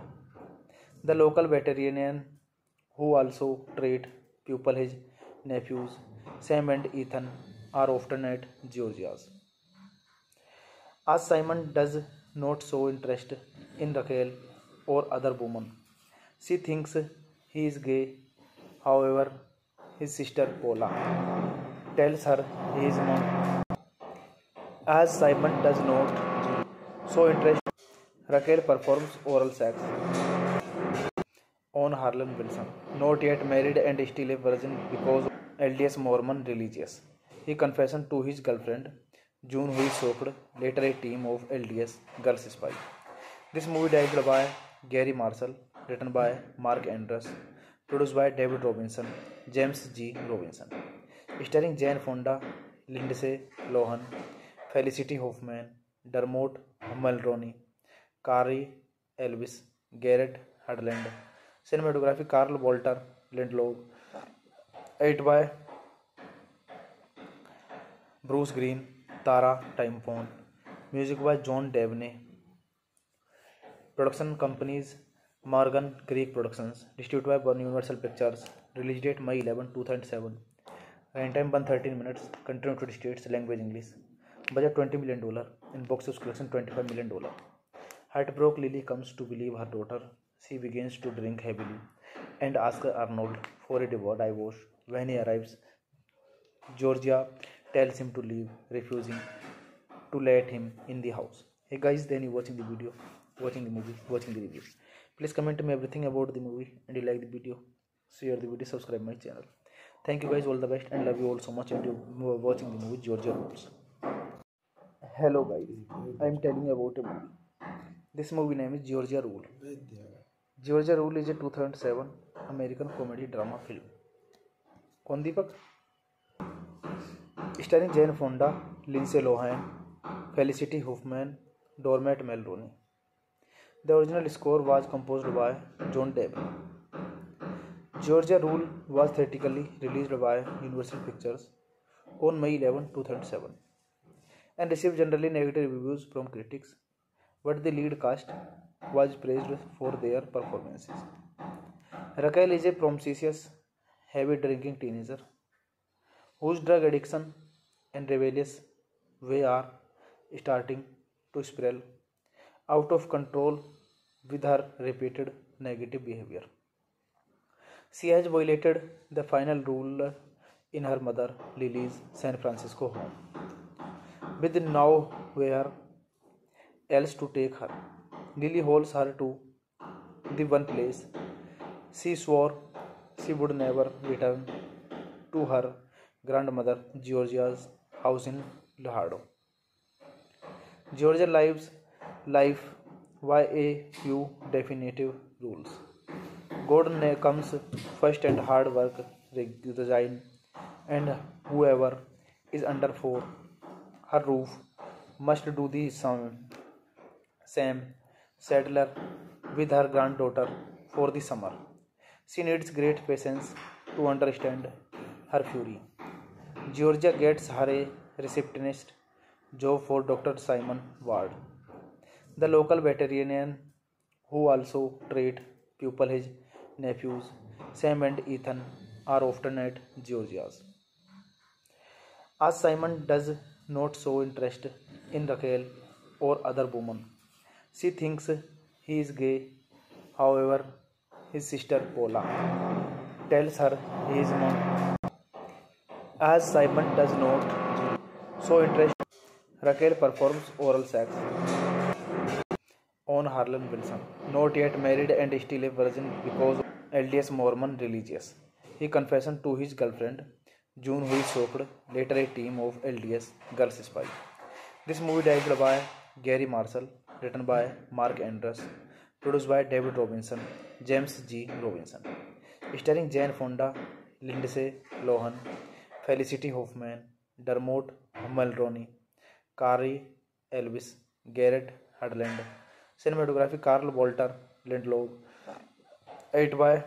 the local veterinarian who also treats people. His nephews, Sam and Ethan, are often at Georgia's. As Simon does not show interest in Raquel or other women, she thinks he is gay. However, his sister Paula tells her he is not. As Simon does not show interest, Raquel performs oral sex on Harlan Wilson, not yet married and still a virgin because of LDS Mormon religious. He confesses to his girlfriend June, who is shocked. Later, a team of LDS girls spy. This movie directed by Gary Marshall, written by Mark Andrews, produced by David Robinson, James G. Robinson, starring Jane Fonda, Lindsay Lohan, Felicity Huffman, Dermot Mulroney, Carrie Elvis, Garrett Hedlund. Cinematography Carl Walter Lindlow, edited by Bruce Green, Tara Timepon. Music by John Debney. Production companies Morgan Creek Productions. Distributed by Universal Pictures. Release date May 11, 2007. Runtime 113 minutes. Country United States. Language English. Budget $20 million. In box office collection $25 million. Heartbroken Lily comes to believe her daughter. She begins to drink heavily and asks Arnold for a divorce. When he arrives, Georgia tells him to leave, refusing to let him in the house. Hey guys, then you watching the video, watching the movie, watching the review. Please comment me everything about the movie, and you like the video, share the video, subscribe my channel. Thank you guys, all the best, and love you all so much. And you watching the movie Georgia Rules. Hello guys, I am telling you about a movie. This movie name is Georgia Rule. Georgia Rule is a 2007 American comedy drama film. कौन दीपक? Starring Jane Fonda, Lindsay Lohan, Felicity Huffman, Dermot Mulroney. The original score was composed by John Debney. Georgia Rule was theatrically released by Universal Pictures on May 11, 2007 and received generally negative reviews from critics, but the lead cast was praised for their performances. Raquel is a promiscuous, heavy-drinking teenager whose drug addiction and rebellious way are starting to spiral out of control with her repeated negative behavior. She has violated the final rule in her mother Lily's San Francisco home, with nowhere else to take her. Lily holds her to the one place she swore she would never return to her grandmother Georgia's house in Laredo. Georgia lives life by a few definitive rules. God comes first and hard work resign, and whoever is under for her roof must do the same. Settler with her granddaughter for the summer. She needs great patience to understand her fury. Georgia gets her a receptionist job for Dr. Simon Ward, the local veterinarian who also treat pupil. His nephews Sam and Ethan are often at Georgia's. As Simon does not show interest in Raquel or other women, she thinks he is gay. However, his sister Paula tells her he is not. As Simon does not show interest, Raquel performs oral sex on Harlan Wilson, not yet married and still a virgin because of LDS Mormon religious. He confesses to his girlfriend June, who is shocked. Later, a team of LDS girls spy. This movie directed by Gary Marshall, written by Mark Andrews, produced by David Robinson, James G. Robinson, starring Jane Fonda, Lindsay Lohan, Felicity Huffman, Dermot Mulroney, Carrie Elvis, Garrett Hedlund. Cinematography Carl Walter Lindlow, edited by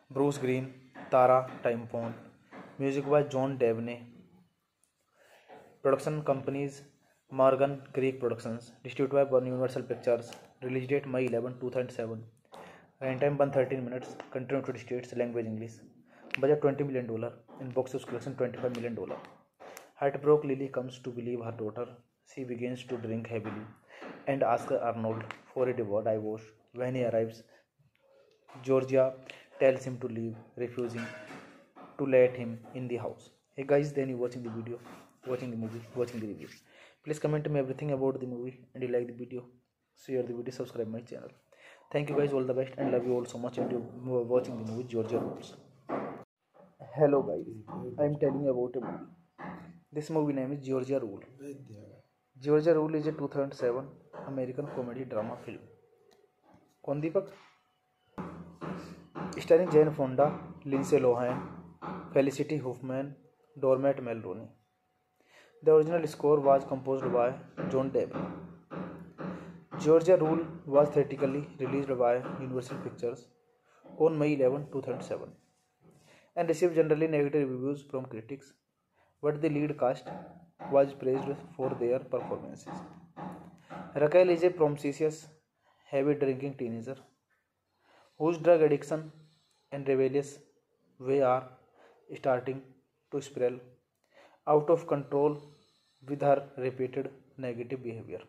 Bruce Green, Tara Timpone, music by John Devney. Production companies Morgan Creek Productions, distributed by Universal Pictures. Release date May 11, 2007. Runtime 113 minutes. Country United States. Language English. Budget $20 million. In box office collection $25 million. Heartbroken Lily comes to believe her daughter. She begins to drink heavily and asks Arnold for a divorce. When he arrives, Georgia tells him to leave, refusing to let him in the house. Hey guys, then you watching the video, watching the movie, watching the review. Please comment me everything about the movie, and you like the video, share the video, subscribe my channel. Thank you guys, all the best, and love you all so much. And you watching the movie Georgia Rules. Hello guys, I am telling you about a movie. This movie name is Georgia Rule. Georgia Rule is a 2007 American comedy drama film. कौन दीपक? Starring Jane Fonda, Lindsay Lohan, Felicity Huffman, Dermot Mulroney. The original score was composed by John Deb. Georgia Rule was theatrically released by Universal Pictures on May 11, 2007, and received generally negative reviews from critics, but the lead cast was praised for their performances. Raquel is a promiscuous, heavy-drinking teenager whose drug addiction and rebellious way are starting to spiral out of control with her repeated negative behavior.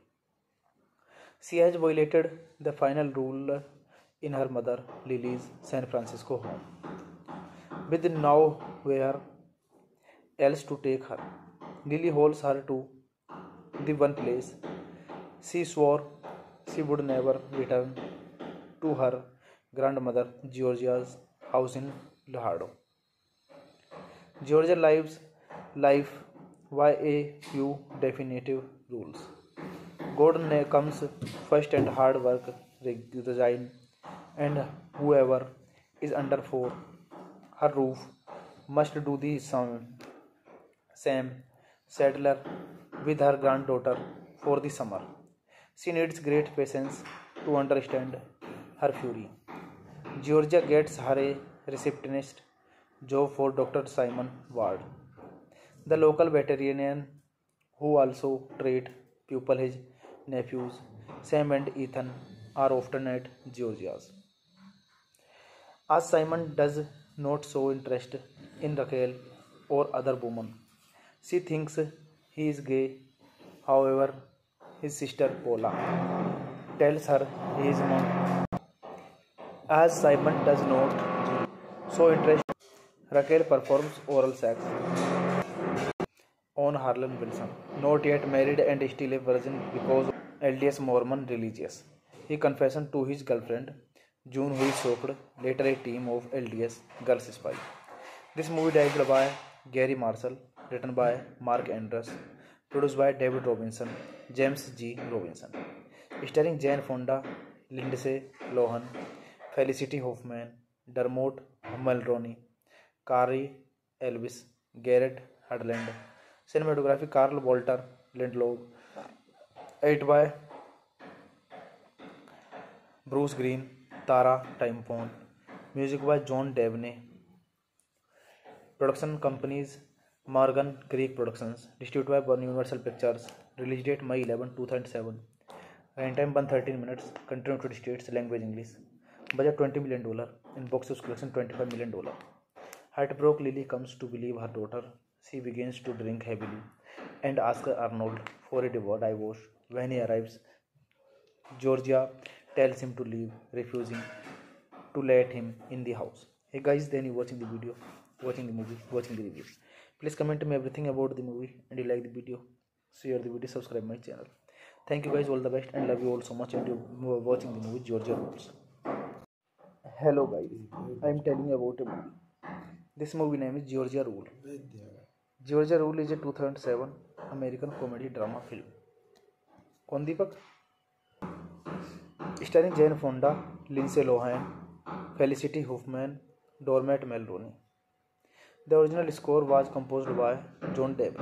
She has violated the final rule in her mother Lily's San Francisco home, with nowhere else to take her. Lily holds her to the one place she swore she would never return to her grandmother Georgia's house in Laredo. Georgia lives life by a few definitive rules. God comes first and hard work resign, and whoever is under for her roof must do the same. Settler with her granddaughter for the summer. She needs great patience to understand her fury. Georgia gets her a receptionist job for Dr. Simon Ward, The local veterinarian, who also treat pupil his nephews, Sam and Ethan, are often at Georgia's. As Simon does not show interest in Raquel or other women, she thinks he is gay. However, his sister Paula tells her he is not. As Simon does not show interest, Raquel performs oral sex on Harlan Wilson, not yet married and still a virgin because of LDS Mormon religious. He confessed to his girlfriend, June, who is shocked, later a team of LDS girls spy. This movie directed by Gary Marshall, written by Mark Andrews, produced by David Robinson, James G. Robinson, starring Jane Fonda, Lindsay Lohan, Felicity Huffman, Dermot Mulroney, Carrie Elvis, Garrett Hedlund. Cinematography Carl Walter Lindlow, edited by Bruce Green, Tara Timpone, music by John Devney. Production companies Morgan Creek Productions, distributed by Universal Pictures, release date May 11, 2007, runtime 113 minutes, country United States, language English, budget $20 million, in box office collection $25 million. Heartbroke Lily comes to believe her daughter. She begins to drink heavily and asks Arnold for a divorce. When he arrives, Georgia tells him to leave, refusing to let him in the house. Hey guys, then you watching the video, watching the movie, watching the review. Please comment me everything about the movie, and you like the video, share the video, subscribe my channel. Thank you guys, all the best, and love you all so much. And you are watching the movie Georgia Rules. Hello guys, I am telling you about a movie. This movie name is Georgia Rule. Georgia Rule is a 2007 American comedy drama film. कौन दीपक? Starring Jane Fonda, Lindsay Lohan, Felicity Huffman, Dermot Mulroney. The original score was composed by John Deb.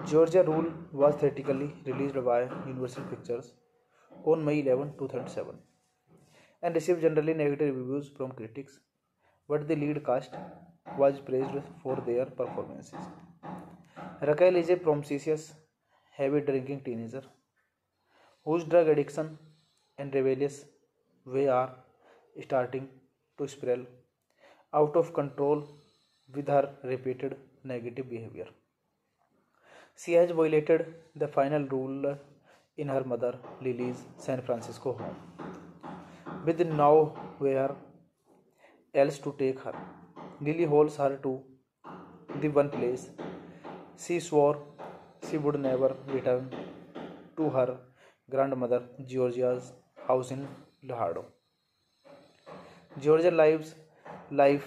Georgia Rule was theatrically released by Universal Pictures on May 11, 2007 and received generally negative reviews from critics, but the lead cast was praised for their performances. Raquel is a promiscuous, heavy-drinking teenager whose drug addiction and rebellious way are starting to spiral out of control with her repeated negative behavior. She has violated the final rule in her mother Lily's San Francisco home, with nowhere else to take her. Lily holds her to the one place she swore she would never return to her grandmother Georgia's house in Laredo. Georgia lives life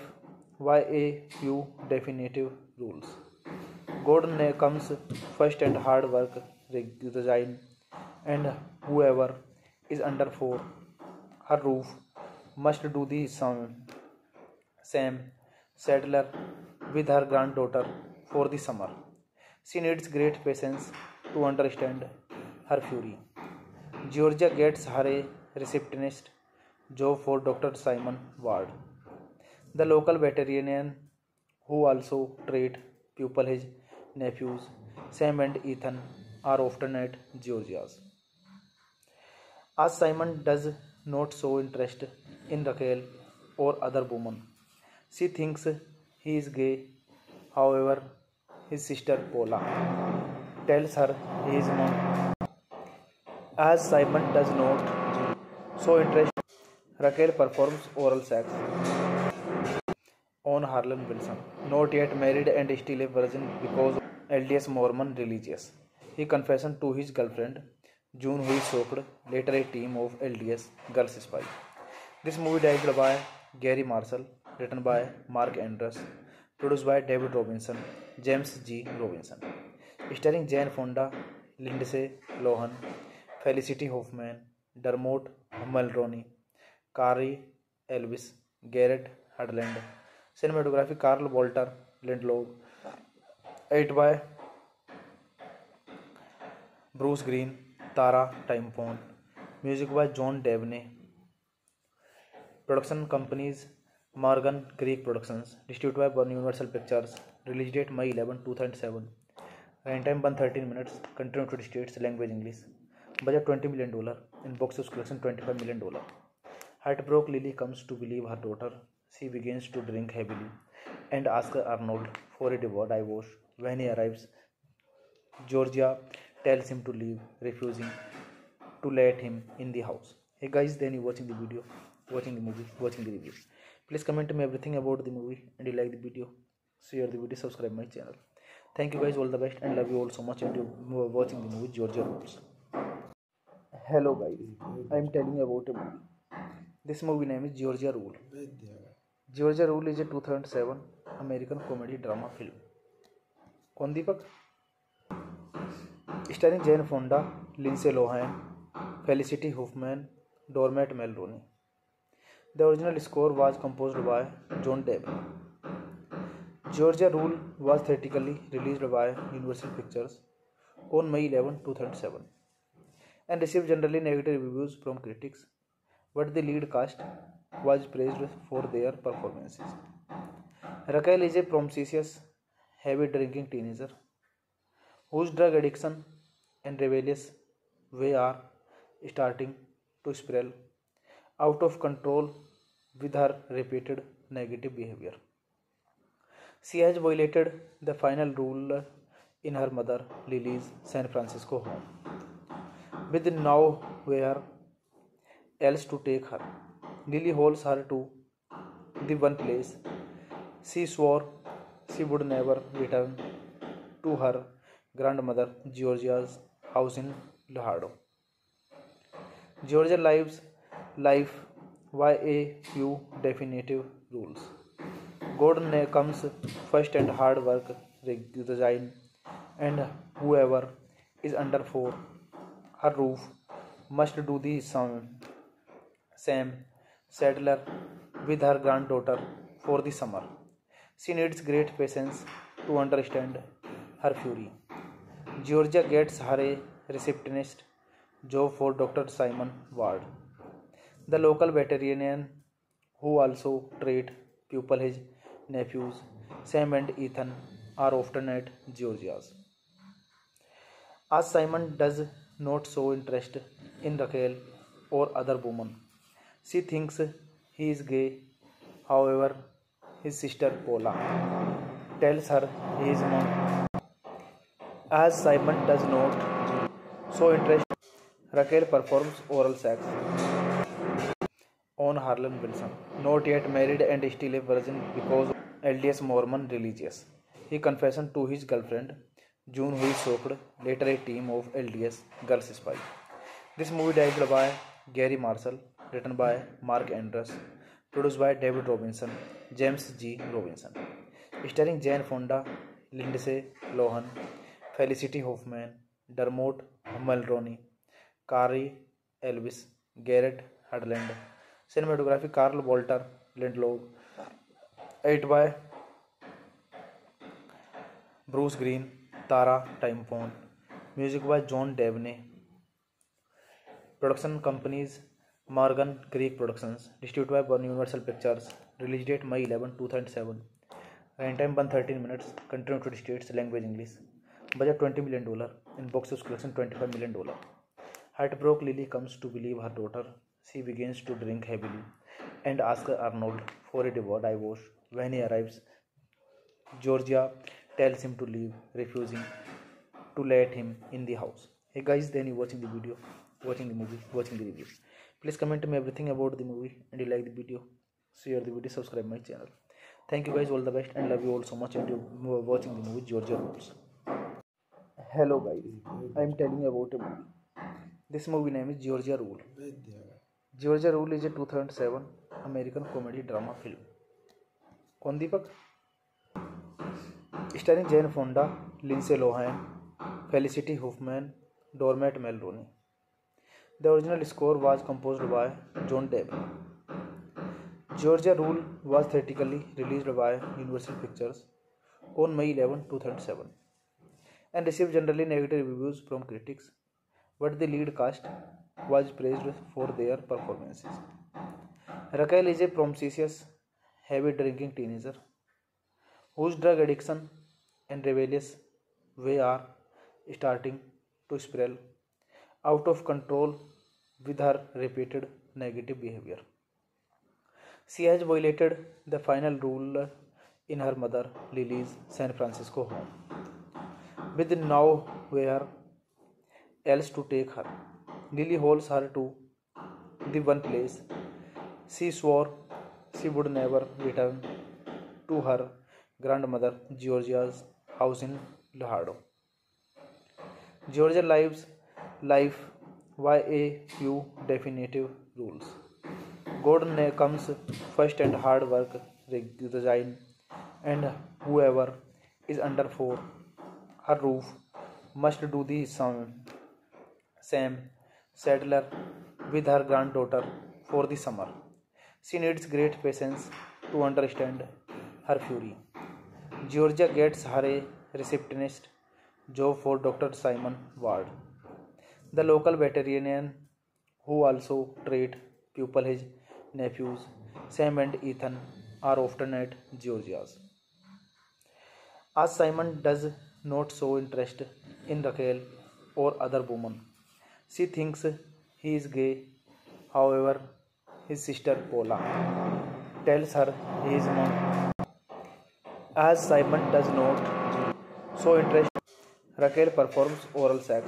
by a few definitive rules. God comes first and hard work resign, and whoever is under for her roof must do the same. Settler with her granddaughter for the summer. She needs great patience to understand her fury. Georgia gets her a receptionist job for Dr. Simon Ward, the local veterinarian who also treat pupil his nephews. Sam and Ethan are often at Georgia's. As Simon does not show interest in Raquel or other women, she thinks he is gay. However, his sister Paula tells her he is not. As Simon does not show interest, Raquel performs oral sex on Harlan Wilson, not yet married and still a virgin because of LDS Mormon religious. He confessed to his girlfriend, June, who is shocked, later a team of LDS girls spy. This movie directed by Gary Marshall, written by Mark Andrews, produced by David Robinson, James G. Robinson, starring Jane Fonda, Lindsay Lohan, Felicity Huffman, Dermot Mulroney, Carrie Elvis, Garrett Hedlund. Cinematography Carl Walter Lindlow, edited by Bruce Green, Tara Timpone, music by John Devney. Production companies Morgan Creek Productions, distributed by Universal Pictures, Release date May 11, 2007. Runtime 113 minutes. Country United States. Language English. Budget $20 million. In box office collection $25 million. Heartbroken Lily comes to believe her daughter. She begins to drink heavily and asks Arnold for a divorce. When he arrives, Georgia tells him to leave, refusing to let him in the house. Hey guys, then you watching the video, watching the movie, watching the review. Please comment me everything about the movie and you like the video, share the video, subscribe my channel. Thank you guys, all the best and love you all so much and you watching the movie Georgia Rules. Hello guys, I am telling you about a movie. This movie name is Georgia Rule. Georgia Rule is a 2007 American comedy drama film. कौन दीपक? Starring Jane Fonda, Lindsay Lohan, Felicity Huffman, Dermot Mulroney. The original score was composed by John Deb. Georgia Rule was theatrically released by Universal Pictures on May 11, 2007 and received generally negative reviews from critics, but the lead cast was praised for their performances. Raquel is a promiscuous, heavy-drinking teenager whose drug addiction and rebellious way are starting to spiral out of control with her repeated negative behavior. She has violated the final rule in her mother Lily's San Francisco home, with nowhere else to take her. Lily holds her to the one place she swore she would never return to her grandmother Georgia's house in Laredo. Georgia lives life by a few definitive rules. God comes first and hard work resign, and whoever is under her roof must do the same. Settler with her granddaughter for the summer. She needs great patience to understand her fury. Georgia gets her a receptionist job for Dr. Simon Ward, the local veterinarian who also treats pupil. His nephews Sam and Ethan are often at Georgia's. As Simon does not show interest in Raquel or other women, she thinks he is gay. However, his sister Paula tells her he is not. As Simon does not show interest, Raquel performs oral sex on Harlan Wilson, not yet married and still a virgin because of LDS Mormon religious. He confesses to his girlfriend June, who is shocked. Later, a team of LDS girls spy. This movie directed by Gary Marshall, written by Mark Andrews, produced by David Robinson, James G. Robinson, starring Jane Fonda, Lindsay Lohan, Felicity Huffman, Dermot Mulroney, Carrie Elvis, Garrett Hedlund. Cinematography Carl Walter Lindlow, edited by Bruce Green, Tara Timefont. Music by John Debney. Production companies Morgan Creek Productions. Distributed by Universal Pictures. Release date May 11, 2007. Runtime 113 minutes. Country United States. Language English. Budget $20 million. In box office collection $25 million. Heartbroken Lily comes to believe her daughter. She begins to drink heavily and asks Arnold for a divorce. When he arrives, Georgia tells him to leave, refusing to let him in the house. Hey guys, then you watching the video, watching the movie, watching the review. Please comment me everything about the movie and you like the video, share the video, subscribe my channel. Thank you guys, all the best and love you all so much and you watching the movie Georgia Rules. Hello guys, I am telling you about a movie. This movie name is Georgia Rule. Georgia Rule is a 2007 American comedy drama film. कौन दीपक? Starring Jane Fonda, Lindsay Lohan, Felicity Huffman, Dermot Mulroney. The original score was composed by John Deb. Georgia Rule was theatrically released by Universal Pictures on May 11, 2007 and received generally negative reviews from critics, but the lead cast was praised for their performances. Raquel is a promiscuous, heavy-drinking teenager whose drug addiction and rebellious way are starting to spiral out of control with her repeated negative behavior. She has violated the final rule in her mother Lily's San Francisco home, with nowhere else to take her. Lily holds her to the one place she swore she would never return to her grandmother Georgia's house in Laredo. Georgia lives life by a few definitive rules. God comes first and hard work resign, and whoever is under for her roof must do the same. Settler with her granddaughter for the summer. She needs great patience to understand her fury. Georgia gets her a receptionist job for Dr. Simon Ward, the local veterinarian who also treat pupil. His nephews Sam and Ethan are often at Georgia's. As Simon does not show interest in Raquel or other women, she thinks he is gay. However, his sister Paula tells her he is not. As Simon does not show interest, Raquel performs oral sex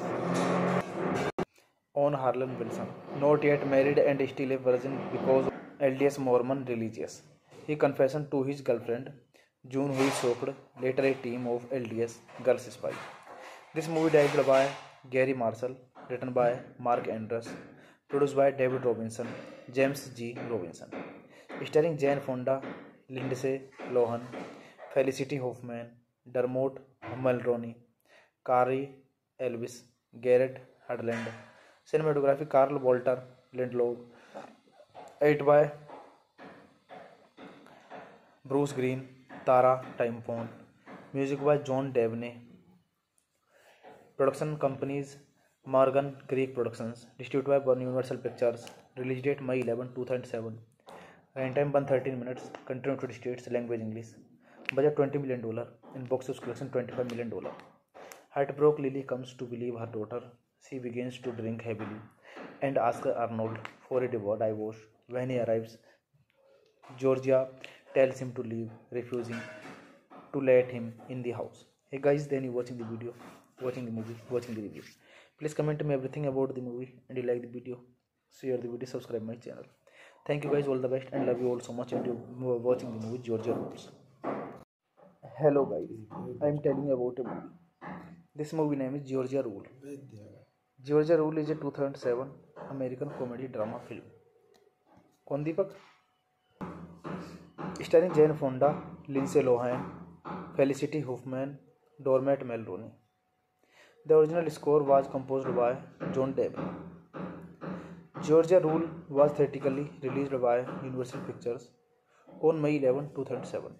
on Harlan Wilson, not yet married and still a virgin because of LDS Mormon religious. He confessed to his girlfriend June, who is shocked. Later, a team of LDS girls spy. This movie directed by Gary Marshall, written by Mark Andrews, produced by David Robinson, James G. Robinson, starring Jane Fonda, Lindsay Lohan, Felicity Huffman, Dermot Mulroney, Kari Elvis, Garrett Hedlund. Cinematography Carl Walter Lindlow, edited by Bruce Green, Tara Timefone, music by John Debney. Production companies Morgan Creek Productions, distributed by Universal Pictures. Release date May 11, 2007. Runtime 113 minutes. Country United States. Language English. Budget $20 million. In box office collection $25 million. Heartbroken Lily comes to believe her daughter. She begins to drink heavily and asks Arnold for a divorce. When he arrives, Georgia tells him to leave, refusing to let him in the house. Hey guys, then you watching the video, watching the movie, watching the review. Please comment me everything about the movie, and you like the video, share the video, subscribe my channel. Thank you guys, all the best, and love you all so much. And you watching the movie Georgia Rules. Hello guys, I am telling you about a movie. This movie name is Georgia Rule. Georgia Rule is a 2007 American comedy drama film. कौन दीपक? Starring Jane Fonda, Lindsay Lohan, Felicity Huffman, Dermot Mulroney. The original score was composed by John Debney. Georgia Rule was theatrically released by Universal Pictures on May 11, 2007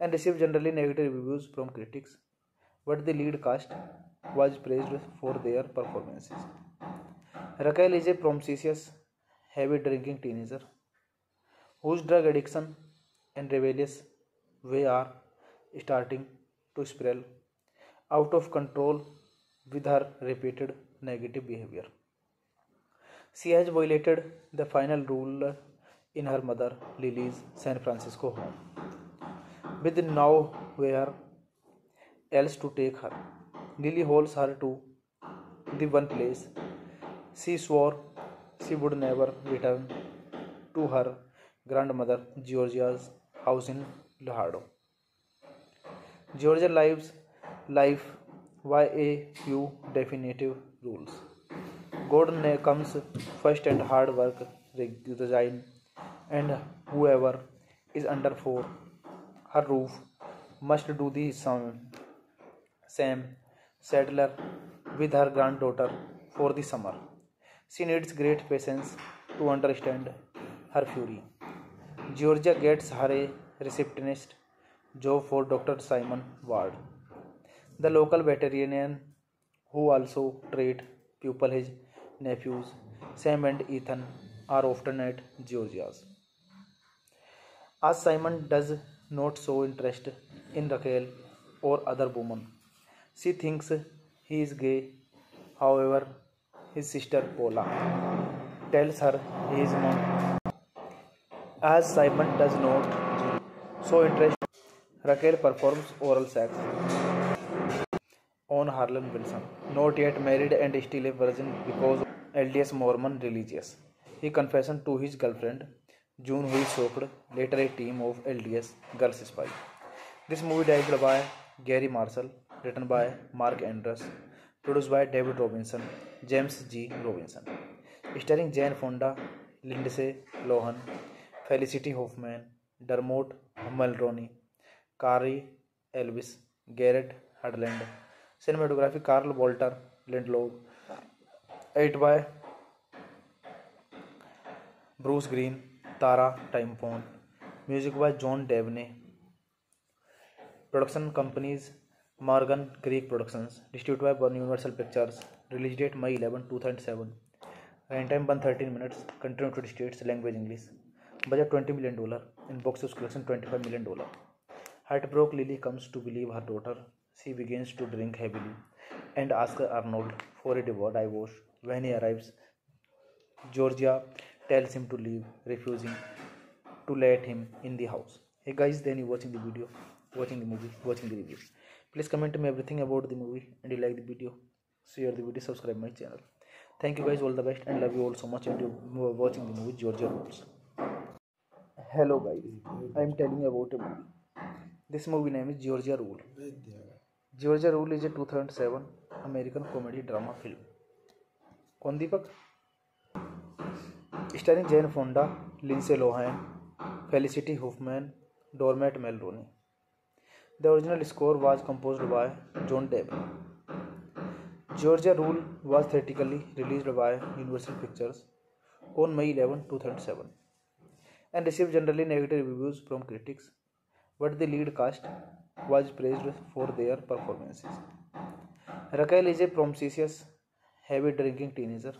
and received generally negative reviews from critics, but the lead cast was praised for their performances. Raquel is a promiscuous, heavy-drinking teenager whose drug addiction and rebellious way are starting to spiral out of control with her repeated negative behavior. She has violated the final rule in her mother Lily's San Francisco home, with nowhere else to take her. Lily holds her to the one place she swore she would never return to her grandmother Georgia's house in Laredo. Georgia lives life by a few definitive rules. God comes first and hard work resign, and whoever is under for her roof must do the same. Settler with her granddaughter for the summer. She needs great patience to understand her fury. Georgia gets her a receptionist job for Dr. Simon Ward, the local veterinarian who also treat pupil. His nephews Sam and Ethan are often at Georgia's. As Simon does not show interest in Raquel or other woman. She thinks he is gay. However, his sister Paula tells her he is not. As Simon does not show interest, Raquel performs oral sex on Harlan Wilson, not yet married and still a virgin because of LDS Mormon religious. He confesses to his girlfriend, June, who is shocked, later a team of LDS girls spy. This movie directed by Gary Marshall, written by Mark Andrews, produced by David Robinson, James G. Robinson, starring Jane Fonda, Lindsay Lohan, Felicity Huffman, Dermot Mulroney, Carrie Elvis, Garrett Hedlund. Cinematography Carl Walter Lindlow, edited by Bruce Green, Tara Timpone, music by John Devney. Production companies Morgan Creek Productions, distributed by Universal Pictures, release date May 11, 2007, runtime 113 minutes, country United States, language English, budget $20 million, in box office collection $25 million. Heartbroken Lily comes to believe her daughter. She begins to drink heavily and asks Arnold for a divorce. When he arrives, Georgia tells him to leave, refusing to let him in the house. Hey guys, then you watching the video, watching the movie, watching the review. Please comment me everything about the movie, and you like the video, share the video, subscribe my channel. Thank you guys, all the best, and love you all so much. And you watching the movie Georgia Rules. Hello guys, I am telling you about a movie. This movie name is Georgia Rule. Georgia Rule is a 2007 American comedy drama film. कौन दीपक? Starring Jane Fonda, Lindsay Lohan, Felicity Huffman, Dermot Mulroney. The original score was composed by John Deb. Georgia Rule was theatrically released by Universal Pictures on May 11, 2007, and received generally negative reviews from critics, but the lead cast was praised for their performances. Raquel is a promiscuous, heavy-drinking teenager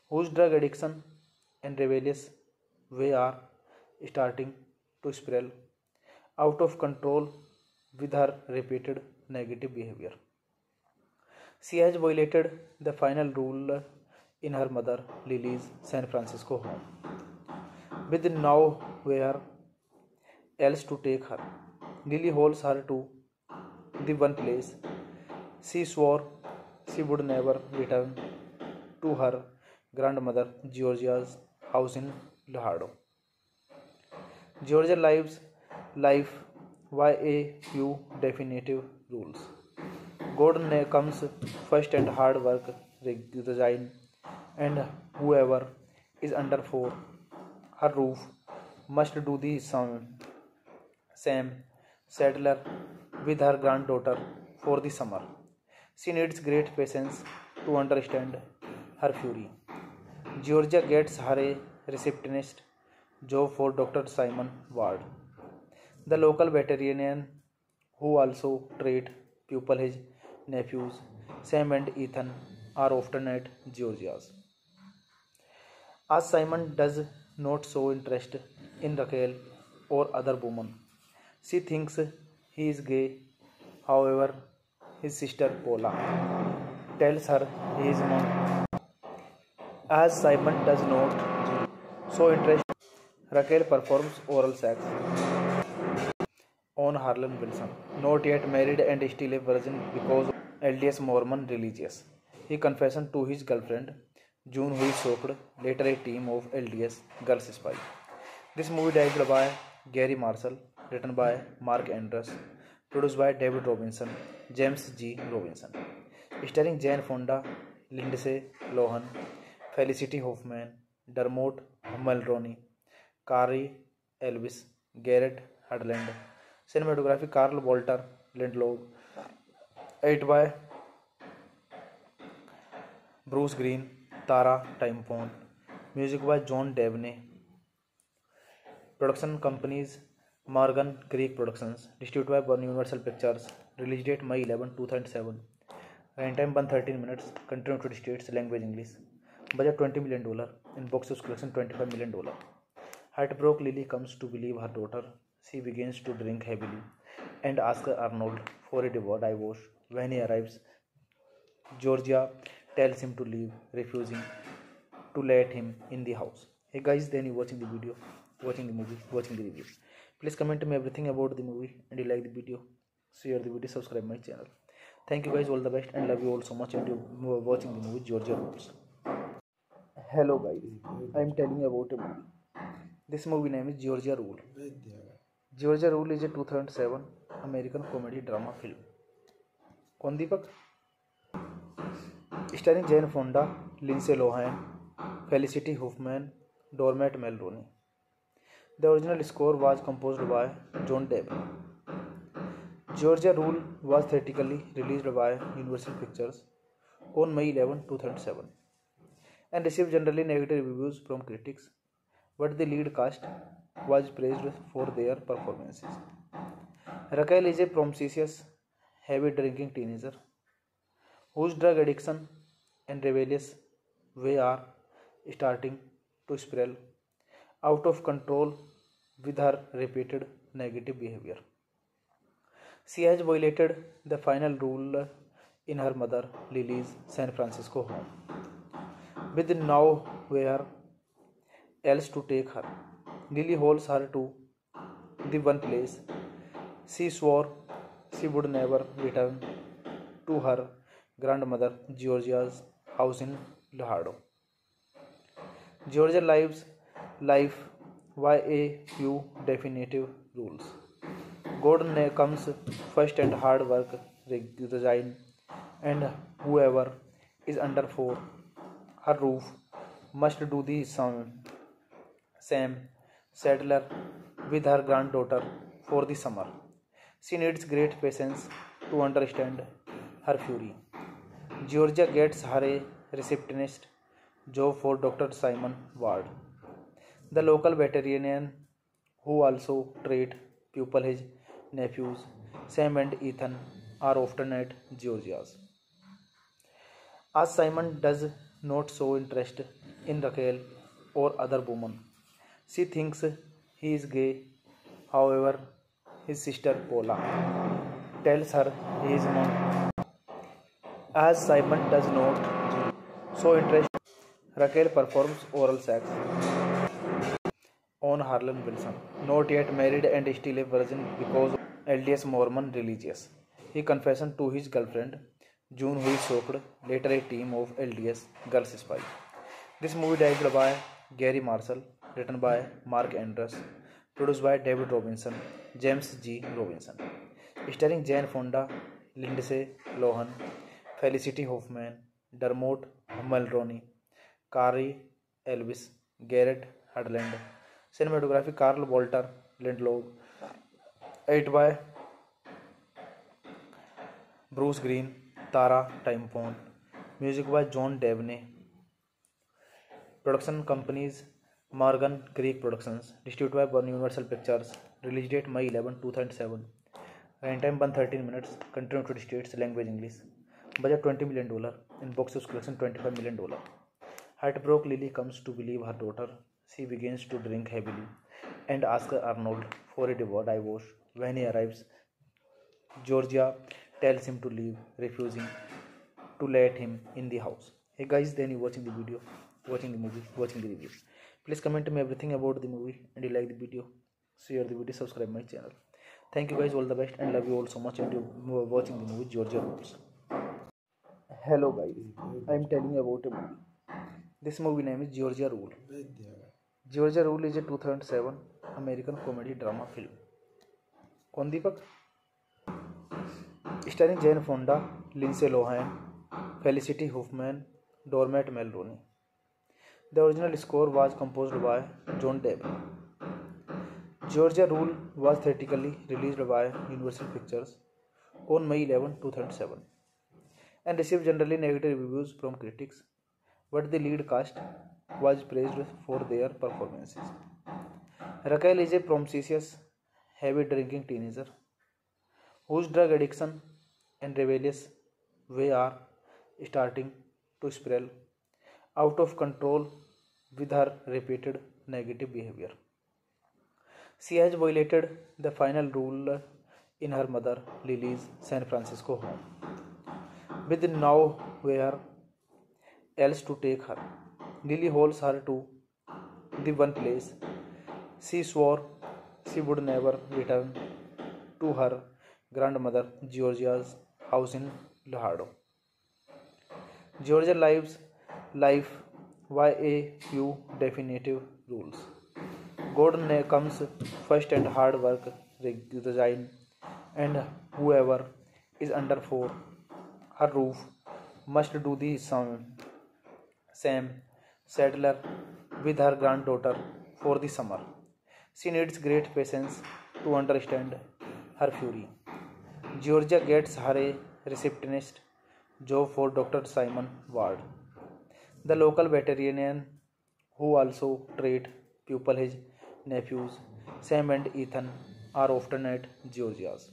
whose drug addiction and rebellious way are starting to spiral out of control with her repeated negative behavior. She has violated the final rule in her mother Lily's San Francisco home, with nowhere else to take her. Lily holds her to the one place she swore she would never return to her grandmother Georgia's house in Laredo. Georgia lives life by a few definitive rules. God comes first and hard work resign, and whoever is under her roof must do the same. Settler with her granddaughter for the summer. She needs great patience to understand her fury. Georgia gets her a receptionist job for Dr. Simon Ward, the local veterinarian who also treats people. His nephews, Sam and Ethan, are often at Georgia's. As Simon does not show interest in Raquel or other women, she thinks he is gay. However, his sister Paula tells her he is not. As Simon does not show interest, Raquel performs oral sex on Harlan Wilson, not yet married and still a virgin because of LDS Mormon religious. He confesses to his girlfriend, June, who is shocked, later a team of LDS girls spy. This movie directed by Gary Marshall, written by Mark Andrews, produced by David Robinson, James G. Robinson, starring Jane Fonda, Lindsay Lohan, Felicity Huffman, Dermot Mulroney, Carrie Elvis, Garrett Hedlund. Cinematography Carl Walter Lindlow, edited by Bruce Green, Tara Timpone, music by John Devney. Production companies Morgan Creek Productions, distributed by Universal Pictures, release date May 11, 2007, runtime 113 minutes, country United States, language English, budget $20 million, in box office collection $25 million. Heartbroken Lily comes to believe her daughter. She begins to drink heavily and asks Arnold for a divorce. When he arrives, Georgia tells him to leave, refusing to let him in the house. Hey guys, then you watching the video, watching the movie, watching the review. Please comment me everything about the movie and you like the video. Share the video, subscribe my channel. Thank you guys, all the best and love you all so much and you watching the movie Georgia Rules. Hello guys, I am telling you about a movie. This movie name is Georgia Rule. Georgia Rule is a 2007 American comedy drama film. कौन दीपक? Starring Jane Fonda, Lindsay Lohan, Felicity Huffman, Dermot Mulroney. The original score was composed by John Deb. Georgia Rule was theatrically released by Universal Pictures on May 11, 2007 and received generally negative reviews from critics, but the lead cast was praised for their performances. Raquel is a promiscuous, heavy-drinking teenager whose drug addiction and rebellious way are starting to spiral out of control with her repeated negative behavior. She has violated the final rule in her mother Lily's San Francisco home, with nowhere else to take her. Lily holds her to the one place she swore she would never return to her grandmother Georgia's house in Laredo. Georgia lives life by a few definitive rules. God comes first and hard work resign, and whoever is under for her roof must do the same. Settler with her granddaughter for the summer. She needs great patience to understand her fury. Georgia gets her a receptionist job for Dr. Simon Ward, the local veterinarian who also treats pupil. His nephews Sam and Ethan are often at Georgia's. As Simon does not show interest in Raquel or other women, she thinks he is gay. However, his sister Paula tells her he is not. As Simon does not show interest, Raquel performs oral sex on Harlan Wilson, not yet married and still a virgin because of LDS Mormon religious. He confesses to his girlfriend June, who is shocked. Later, a team of LDS girls spy. This movie directed by Gary Marshall, written by Mark Andrews, produced by David Robinson, James G. Robinson, starring Jane Fonda, Lindsay Lohan, Felicity Huffman, Dermot Mulroney, Carrie Elvis, Garrett Hedlund. Cinematography Carl Walter Lindlow, edited by Bruce Green, Tara Timpone, music by John Devney. Production companies Morgan Creek Productions, distributed by Universal Pictures. Release date May 11, 2007. Runtime 113 minutes. Country United States. Language English. Budget $20 million. In box office collection $25 million. Heartbroken Lily comes to believe her daughter. She begins to drink heavily and asks Arnold for a divorce. When he arrives, Georgia tells him to leave, refusing to let him in the house. Hey guys, then you watching the video, watching the movie, watching the review. Please comment me everything about the movie and you like the video. Share the video, subscribe my channel. Thank you guys, all the best and love you all so much and you watching the movie Georgia Rules. Hello guys, I am telling you about a movie. This movie name is Georgia Rule. Georgia Rule is a 2007 American comedy drama film. कौन दीपक? Starring Jane Fonda, Lindsay Lohan, Felicity Huffman, Dermot Mulroney. The original score was composed by John Deb. Georgia Rule was theatrically released by Universal Pictures on May 11, 2007 and received generally negative reviews from critics, but the lead cast was praised for their performances. Raquel is a promiscuous, heavy-drinking teenager whose drug addiction and rebellious way are starting to spiral out of control with her repeated negative behavior. She has violated the final rule in her mother Lily's San Francisco home. With nowhere else to take her, Lily holds her to the one place she swore she would never return to her grandmother Georgia's house in Laredo. Georgia lives life by a few definitive rules. God comes first and hard work resign, and whoever is under her roof must do the same. Settler with her granddaughter for the summer. She needs great patience to understand her fury. Georgia gets her a receptionist job for Dr. Simon Ward, the local veterinarian who also treats people. His nephews, Sam and Ethan, are often at Georgia's.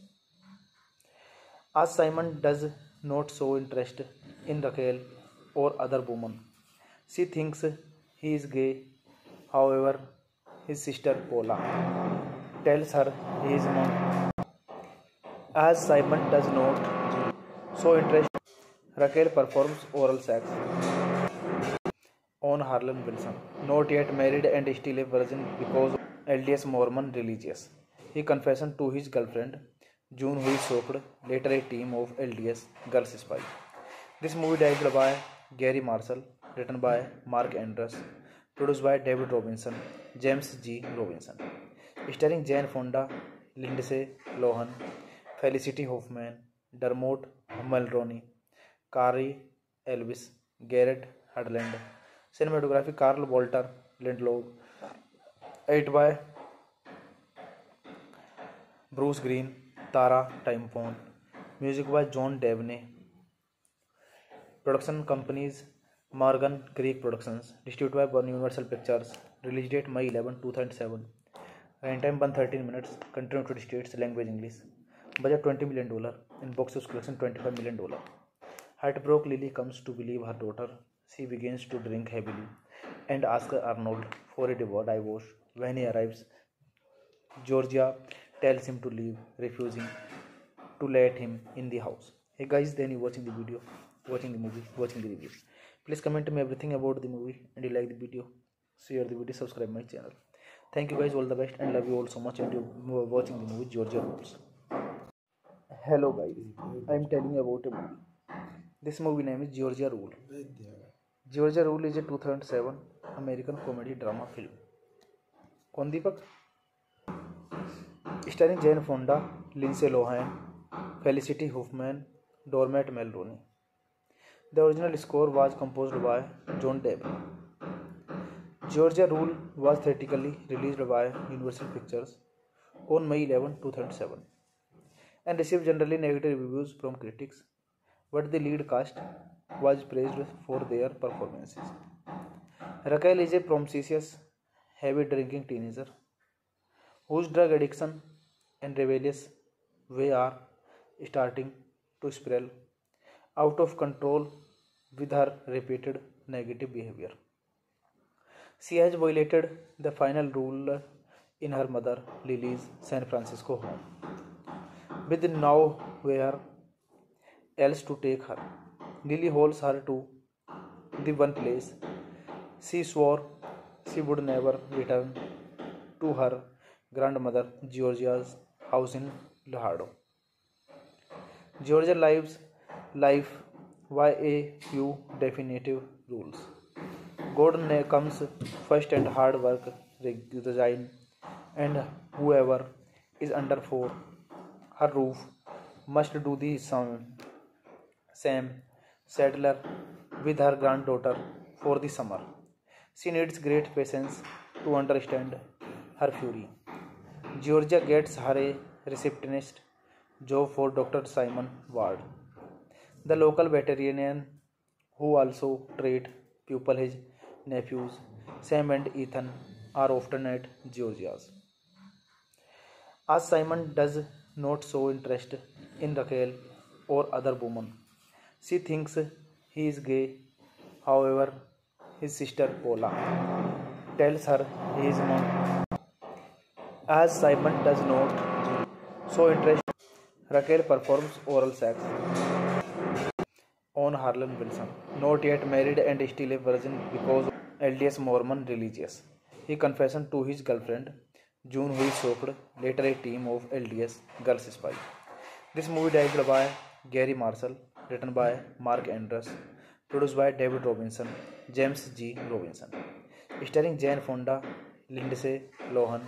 As Simon does not show interest in Raquel or other women, she thinks he is gay. However, his sister Paula tells her he is not. As Simon does not show interest, Raquel performs oral sex on Harlan Wilson, not yet married and still a virgin because of LDS Mormon religious. He confesses to his girlfriend June, who is shocked. Later, a team of LDS girls spy. This movie directed by Gary Marshall, written by Mark Andrews, produced by David Robinson, James G. Robinson, starring Jane Fonda, Lindsay Lohan, Felicity Huffman, Dermot Mulroney, Carrie Elvis, Garrett Hedlund. Cinematography Carl Walter Lindlow, edited by Bruce Green, Tara Timefone, music by John Devney. Production companies Morgan Creek Productions, distributed by Universal Pictures. Release date May 11, 2007. Runtime 113 minutes. Country United States. Language English. Budget $20 million. In box office collection $25 million. Heartbroken Lily comes to believe her daughter. She begins to drink heavily and asks Arnold for a divorce. When he arrives, Georgia tells him to leave, refusing to let him in the house. Hey guys, then you watching the video, watching the movie, watching the review. Please comment me everything about the movie, and you like the video, share the video, subscribe my channel. Thank you guys, all the best, and love you all so much. And you watching the movie Georgia Rules. Hello guys, I am telling you about a movie. This movie name is Georgia Rule. Georgia Rule is a 2007 American comedy drama film. कौन दीपक? Starring Jane Fonda, Lindsay Lohan, Felicity Huffman, Dermot Mulroney. The original score was composed by John Deb. Georgia Rule was theatrically released by Universal Pictures on May 11, 2007 and received generally negative reviews from critics, but the lead cast was praised for their performances. Raquel is a promiscuous, heavy-drinking teenager whose drug addiction and rebellious way are starting to spiral out of control with her repeated negative behavior. She has violated the final rule in her mother Lily's San Francisco home. With nowhere else to take her, Lily holds her to the one place she swore she would never return to her grandmother Georgia's house in Laredo. Georgia lives life by a few definitive rules. God comes first and hard work resign, and whoever is under her roof must do the same. Settler with her granddaughter for the summer. She needs great patience to understand her fury. Georgia gets her a receptionist job for Dr. Simon Ward, the local veterinarian who also treats people. His nephews, Sam and Ethan, are often at Georgia's. As Simon does not show interest in Raquel or other women, she thinks he is gay. However, his sister Paula tells her he is not. As Simon does not show interest, Raquel performs oral sex on Harlan Wilson, not yet married and still a virgin because of LDS Mormon religious. He confessed to his girlfriend, June, who is shocked, later a team of LDS girls spy. This movie directed by Gary Marshall, written by Mark Andrews, produced by David Robinson, James G. Robinson, starring Jane Fonda, Lindsay Lohan,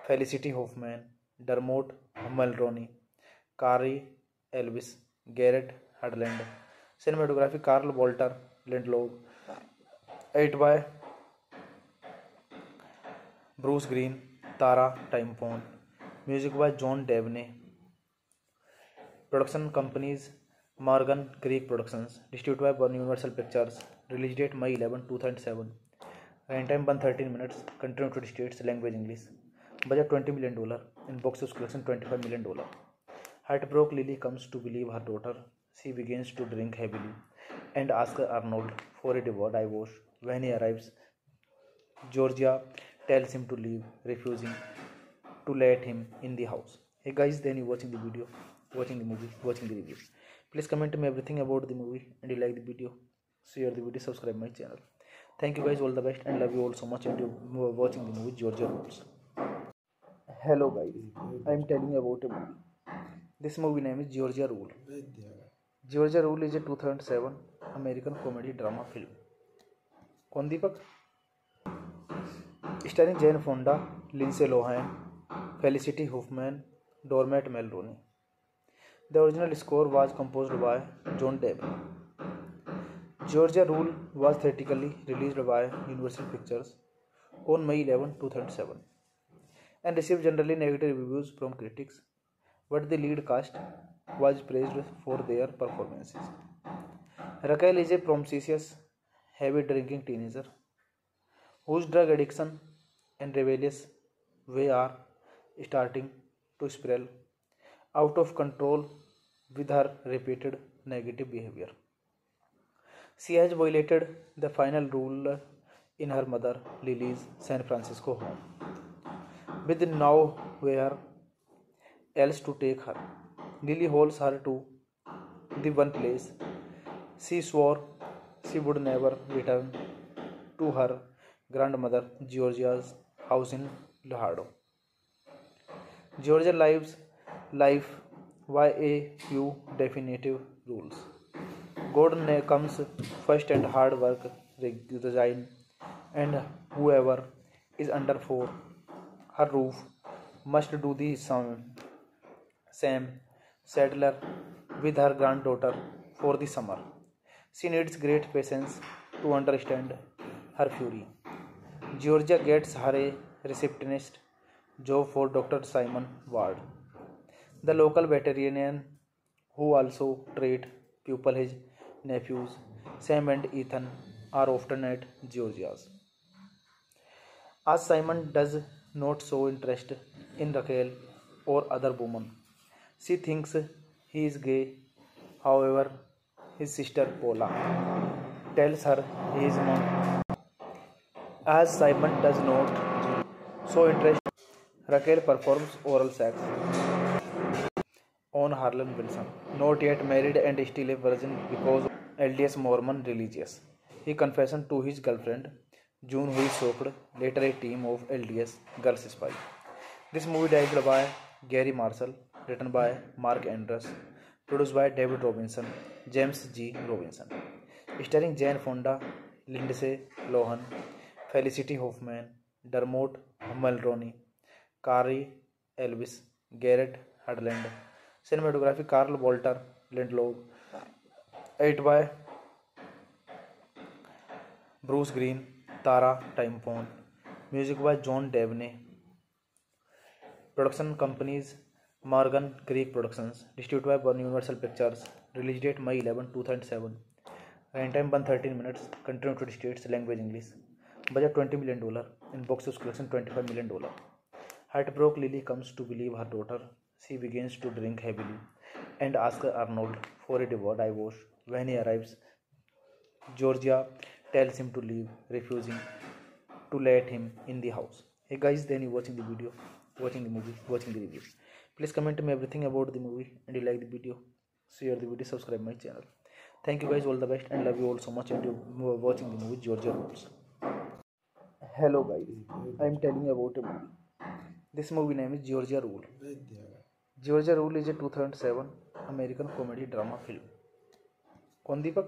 Felicity Huffman, Dermot Mulroney, Kari Elvis, Garrett Hedlund. Cinematography Carl Walter Lindlow, edited by Bruce Green, Tara Timpone, music by John Devney. Production companies Morgan Creek Productions, distributed by Universal Pictures, release date May 11, 2007, runtime 113 minutes, country United States, language English, budget $20 million, in box office collection $25 million. Heartbroken Lily comes to believe her daughter. She begins to drink heavily and asks Arnold for a divorce. When he arrives, Georgia tells him to leave, refusing to let him in the house. Hey guys, then you watching the video, watching the movie, watching the review. Please comment me everything about the movie, and you like the video, share the video, subscribe my channel. Thank you guys, all the best, and love you all so much. And you watching the movie Georgia Rules. Hello guys, I am telling you about a movie. This movie name is Georgia Rule. Georgia Rule is a 2007 American comedy drama film. कौन दीपक? Starring Jane Fonda, Lindsay Lohan, Felicity Huffman, Dermot Mulroney. The original score was composed by John Deb. Georgia Rule was theatrically released by Universal Pictures on May 11, 2007 and received generally negative reviews from critics, but the lead cast was praised for their performances. Raquel is a promiscuous, heavy-drinking teenager whose drug addiction and rebellious way are starting to spiral out of control with her repeated negative behavior. She has violated the final rule in her mother Lily's San Francisco home, with nowhere else to take her. Lily holds her to the one place she swore she would never return to her grandmother Georgia's house in Laredo. Georgia lives life by a few definitive rules. God comes first and hard work resign, and whoever is under for her roof must do the same. Settler with her granddaughter for the summer. She needs great patience to understand her fury. Georgia gets her a receptionist job for Dr. Simon Ward, the local veterinarian who also treats pupil. His nephews Sam and Ethan are often at Georgia's. As Simon does not show interest in Raquel or other women, she thinks he is gay. However, his sister Paula tells her he is not. As Simon does not show interest, Raquel performs oral sex on Harlan Wilson, not yet married and still a virgin because of LDS Mormon religious. He confessed to his girlfriend, June, who is shocked, later a team of LDS girls spy. This movie directed by Gary Marshall, written by Mark Andrews, produced by David Robinson, James G. Robinson, starring Jane Fonda, Lindsay Lohan, Felicity Huffman, Dermot Mulroney, Kari Elvis, Garrett Hedlund. Cinematography Carl Walter Lindlow, edited by Bruce Green, Tara Timpone, music by John Devney. Production companies Morgan Creek Productions, distributed by Universal Pictures, release date May 11, 2007, runtime 113 minutes, country United States, language English, budget $20 million, in box office collection $25 million. Heartbroken Lily comes to believe her daughter. She begins to drink heavily and asks Arnold for a divorce. When he arrives, Georgia tells him to leave, refusing to let him in the house. Hey guys, then you watching the video, watching the movie, watching the review. Please comment me everything about the movie and you like the video. Share the video, subscribe my channel. Thank you guys, all the best and love you all so much, and you were watching the movie Georgia Rules. Hello guys, I am telling you about a movie. This movie name is Georgia Rule. Georgia Rule is a 2007 American comedy drama film. कौन दीपक?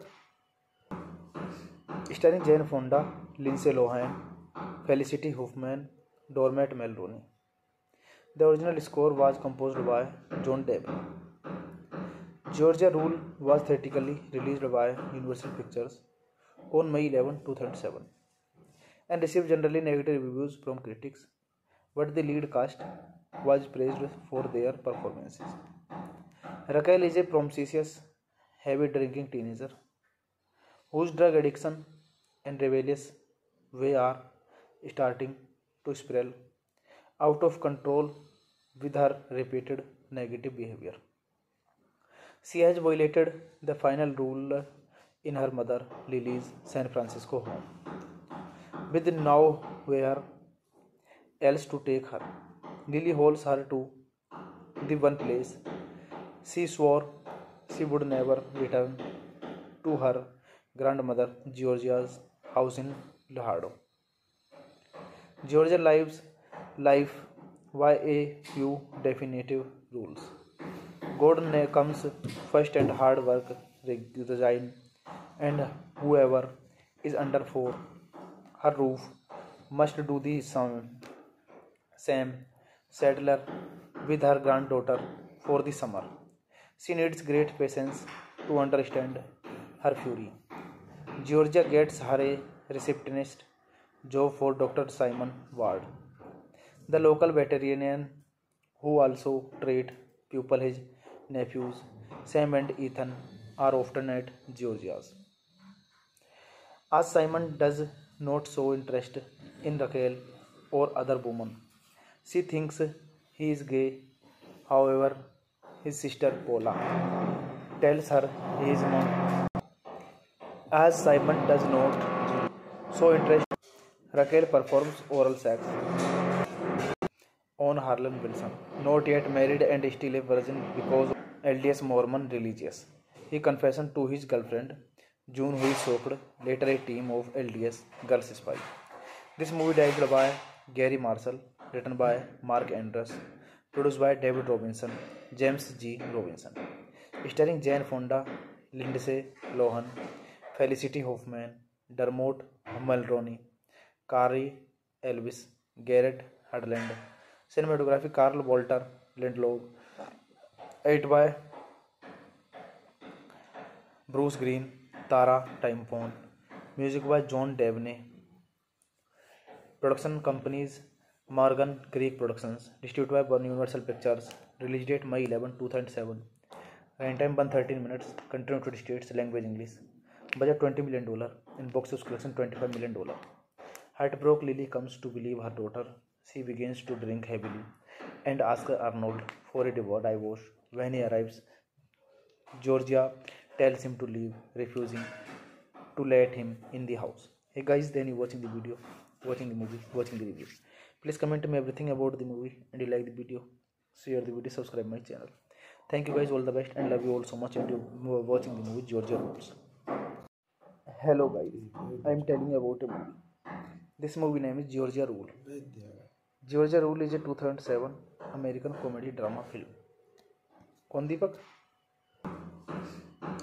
Starring Jane Fonda, Lindsay Lohan, Felicity Huffman, Dermot Mulroney. The original score was composed by John Deb. Georgia Rule was theatrically released by Universal Pictures on May 11, 2007 and received generally negative reviews from critics, but the lead cast was praised for their performances. Raquel is a promiscuous, heavy-drinking teenager whose drug addiction and rebellious way are starting to spiral out of control with her repeated negative behavior. She has violated the final rule in her mother Lily's San Francisco home, with nowhere else to take her. Lily holds her to the one place she swore she would never return to her grandmother Georgia's house in Laredo. Georgia lives life by a few definitive rules. God comes first and hard work resign, and whoever is under her roof must do the same. Settler with her granddaughter for the summer. She needs great patience to understand her fury. Georgia gets her a receptionist job for Dr. Simon Ward, the local veterinarian who also treats people. His nephews Sam and Ethan are often at Georgia's. As Simon does not show interest in Raquel or other women, she thinks he is gay. However, his sister Paula tells her he is not. As Simon does not show interest, Raquel performs oral sex on Harlan Wilson, not yet married and still a virgin because of LDS Mormon religious. He confesses to his girlfriend June, who is shocked. Later, a team of LDS girls spy. This movie directed by Gary Marshall, written by Mark Andrews, produced by David Robinson, James G. Robinson, starring Jane Fonda, Lindsay Lohan, Felicity Huffman, Dermot Mulroney, Carrie Elvis, Garrett Hedlund. Cinematography Carl Walter Lindlow, edited by Bruce Green, Tara Timpone, music by John Devney. Production companies Morgan Creek Productions, distributed by Universal Pictures. Release date May 11, 2007. Runtime 113 minutes. Country United States. Language English. Budget $20 million. In box office collection $25 million. Heartbroke Lily comes to believe her daughter. She begins to drink heavily and asks Arnold for a divorce. When he arrives, Georgia tells him to leave, refusing to let him in the house. Hey guys, then you watching the video, watching the movie, watching the review. Please comment me everything about the movie and you like the video. Share the video, subscribe my channel. Thank you guys, all the best and love you all so much, and you were watching the movie Georgia Rules. Hello guys, I am telling you about a movie. This movie name is Georgia Rule. Georgia Rule is a 2007 American comedy drama film. कौन दीपक?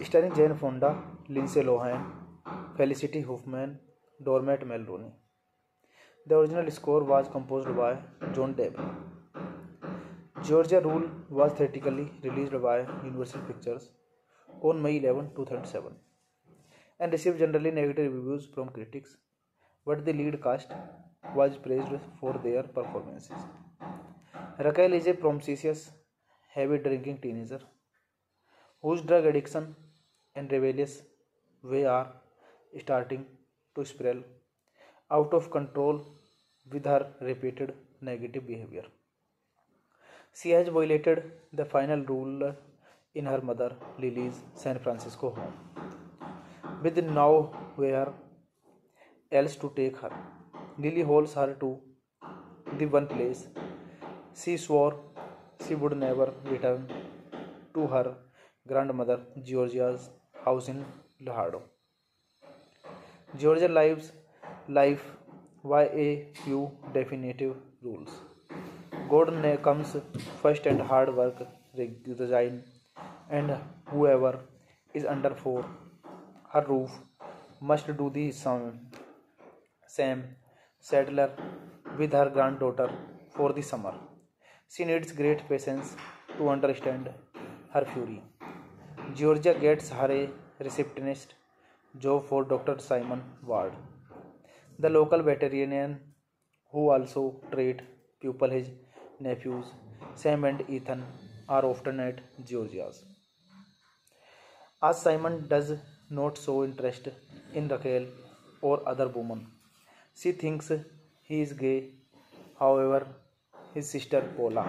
Starring Jane Fonda, Lindsay Lohan, Felicity Huffman, Dermot Mulroney. The original score was composed by John Deb. Georgia Rule was theatrically released by Universal Pictures on May 11, 2007 and received generally negative reviews from critics, but the lead cast was praised for their performances. Raquel is a promiscuous, heavy-drinking teenager whose drug addiction and rebellious way are starting to spiral out of control with her repeated negative behavior. She has violated the final rule in her mother Lily's San Francisco home, with nowhere else to take her. Lily holds her to the one place she swore she would never return to her grandmother Georgia's house in Lahado. Georgia lives life by a few definitive rules. God comes first and hard work resign, and whoever is under for her roof must do the same. Settler with her granddaughter for the summer. She needs great patience to understand her fury. Georgia gets her a receptionist job for Dr. Simon Ward, the local veterinarian who also treat pupil. His nephews Sam and Ethan are often at Georgia's. As Simon does not show interest in Raquel or other women, she thinks he is gay. However, his sister Paula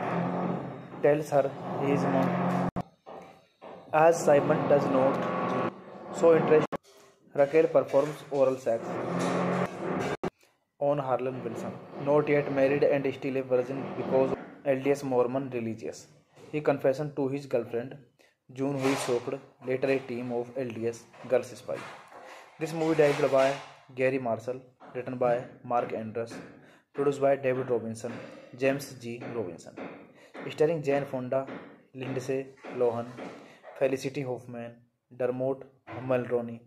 tells her he is not. As Simon does not show interest, Raquel performs oral sex on Harlan Wilson, not yet married and still a virgin because of LDS Mormon religious. He confessed to his girlfriend June, who is shocked, later a team of LDS girls spy. This movie directed by Gary Marshall, written by Mark Andrews, produced by David Robinson, James G. Robinson, starring Jane Fonda, Lindsay Lohan, Felicity Huffman, Dermot Mulroney,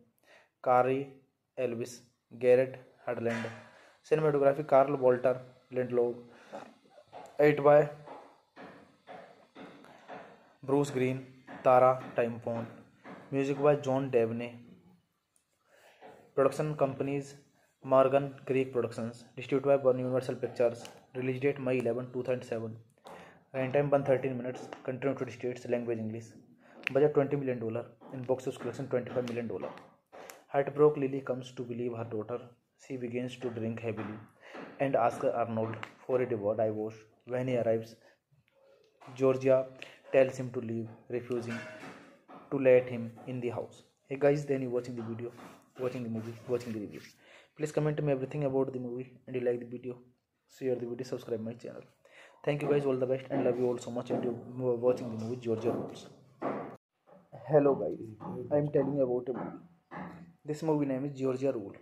Carrie Elvis, Garrett Hedlund. Cinematography Carl Walter Lindlow, edited by Bruce Green, Tara Timefone, music by John Debney. Production companies Morgan Creek Productions, distributed by Universal Pictures. Release date May 11, 2007. Runtime 113 minutes. Country United States. Language English. Budget $20 million. In box office collection $25 million. Heartbroken Lily comes to believe her daughter. She begins to drink heavily and asks Arnold for a divorce. When he arrives, Georgia tells him to leave, refusing to let him in the house. Hey guys, then you watching the video, watching the movie, watching the review. Please comment me everything about the movie, and you like the video, share the video, subscribe my channel. Thank you guys, all the best, and love you all so much. And you watching the movie Georgia Rules. Hello guys, I am telling you about a movie. This movie name is Georgia Rule.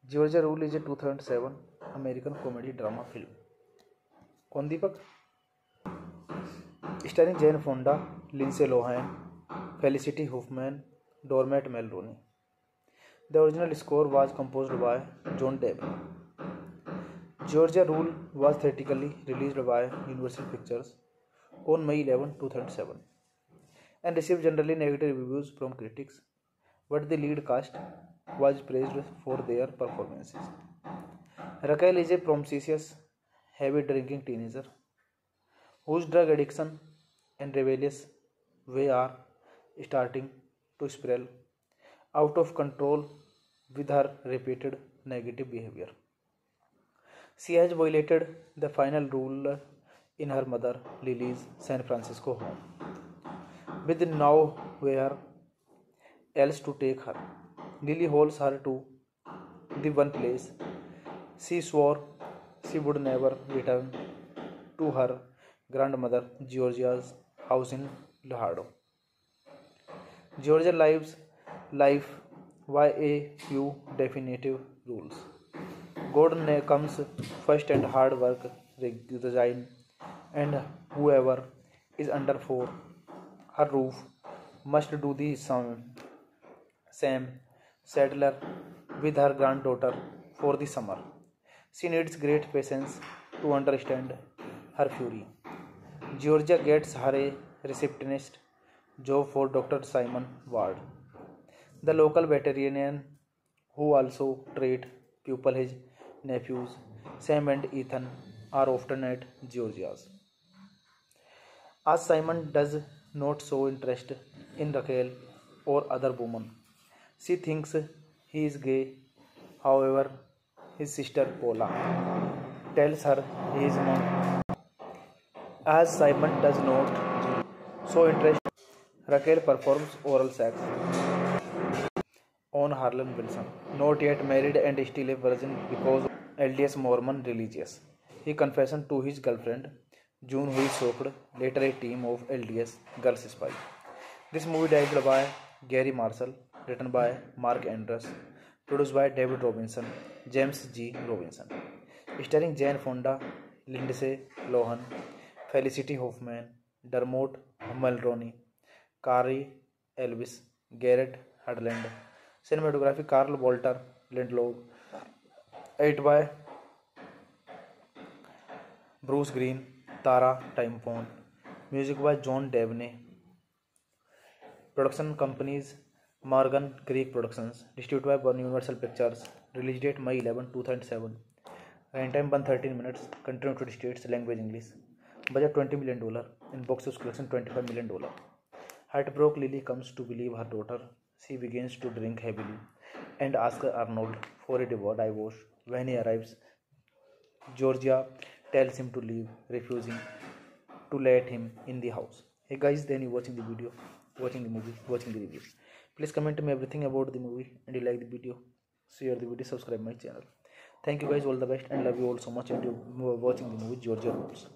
Georgia Rule is a 2007 American comedy drama film. कौन दीपक? Starring Jane Fonda, Lindsay Lohan, Felicity Huffman, Dermot Mulroney. The original score was composed by John Debney. Georgia Rule was theatrically released by Universal Pictures on May 11, 2007 and received generally negative reviews from critics, but the lead cast was praised for their performances. Raquel is a promiscuous, heavy-drinking teenager whose drug addiction and rebellious way are starting to spiral out of control with her repeated negative behavior. She has violated the final rule in her mother Lily's San Francisco home, with nowhere else to take her. Lily holds her to the one place she swore she would never return to her grandmother Georgia's house in Lahado. Georgia lives life by a few definitive rules. God comes first and hard work resign, and whoever is under for her roof must do the same. Settler with her granddaughter for the summer. She needs great patience to understand her fury. Georgia gets her a receptionist job for Dr. Simon Ward, the local veterinarian who also treat pupil. His nephews Sam and Ethan are often at Georgia's. As Simon does not show interest in Raquel or other women, she thinks he is gay. However, his sister Paula tells her he is not. As Simon does not show interest, Raquel performs oral sex on Harlan Wilson, not yet married and still a virgin because of LDS Mormon religious. He confessed to his girlfriend June who is soaked, later a team of LDS girls spy. This movie directed by Gary Marshall, written by Mark Andrews, produced by David Robinson, James G. Robinson, starring Jane Fonda, Lindsay Lohan, Felicity Huffman, Dermot Mulroney, Carrie Elvis, Garrett Hedlund. Cinematography Carl Walter Lindlow, edited by Bruce Green, Tara Timefont. Music by John Devney. Production companies Morgan Creek Productions. Distributed by Universal Pictures. Release date May 11, 2007. Runtime 113 minutes. Country United States. Language English. Budget $20 million. In box office collection $25 million. Heartbroken Lily comes to believe her daughter. She begins to drink heavily and asks Arnold for a divorce. When he arrives, Georgia tells him to leave, refusing to let him in the house. Hey guys, then you watching the video, watching the movie, watching the review. Please comment me everything about the movie, and you like the video, share the video, subscribe my channel. Thank you guys, all the best, and love you all so much, and you watching the movie Georgia Rules.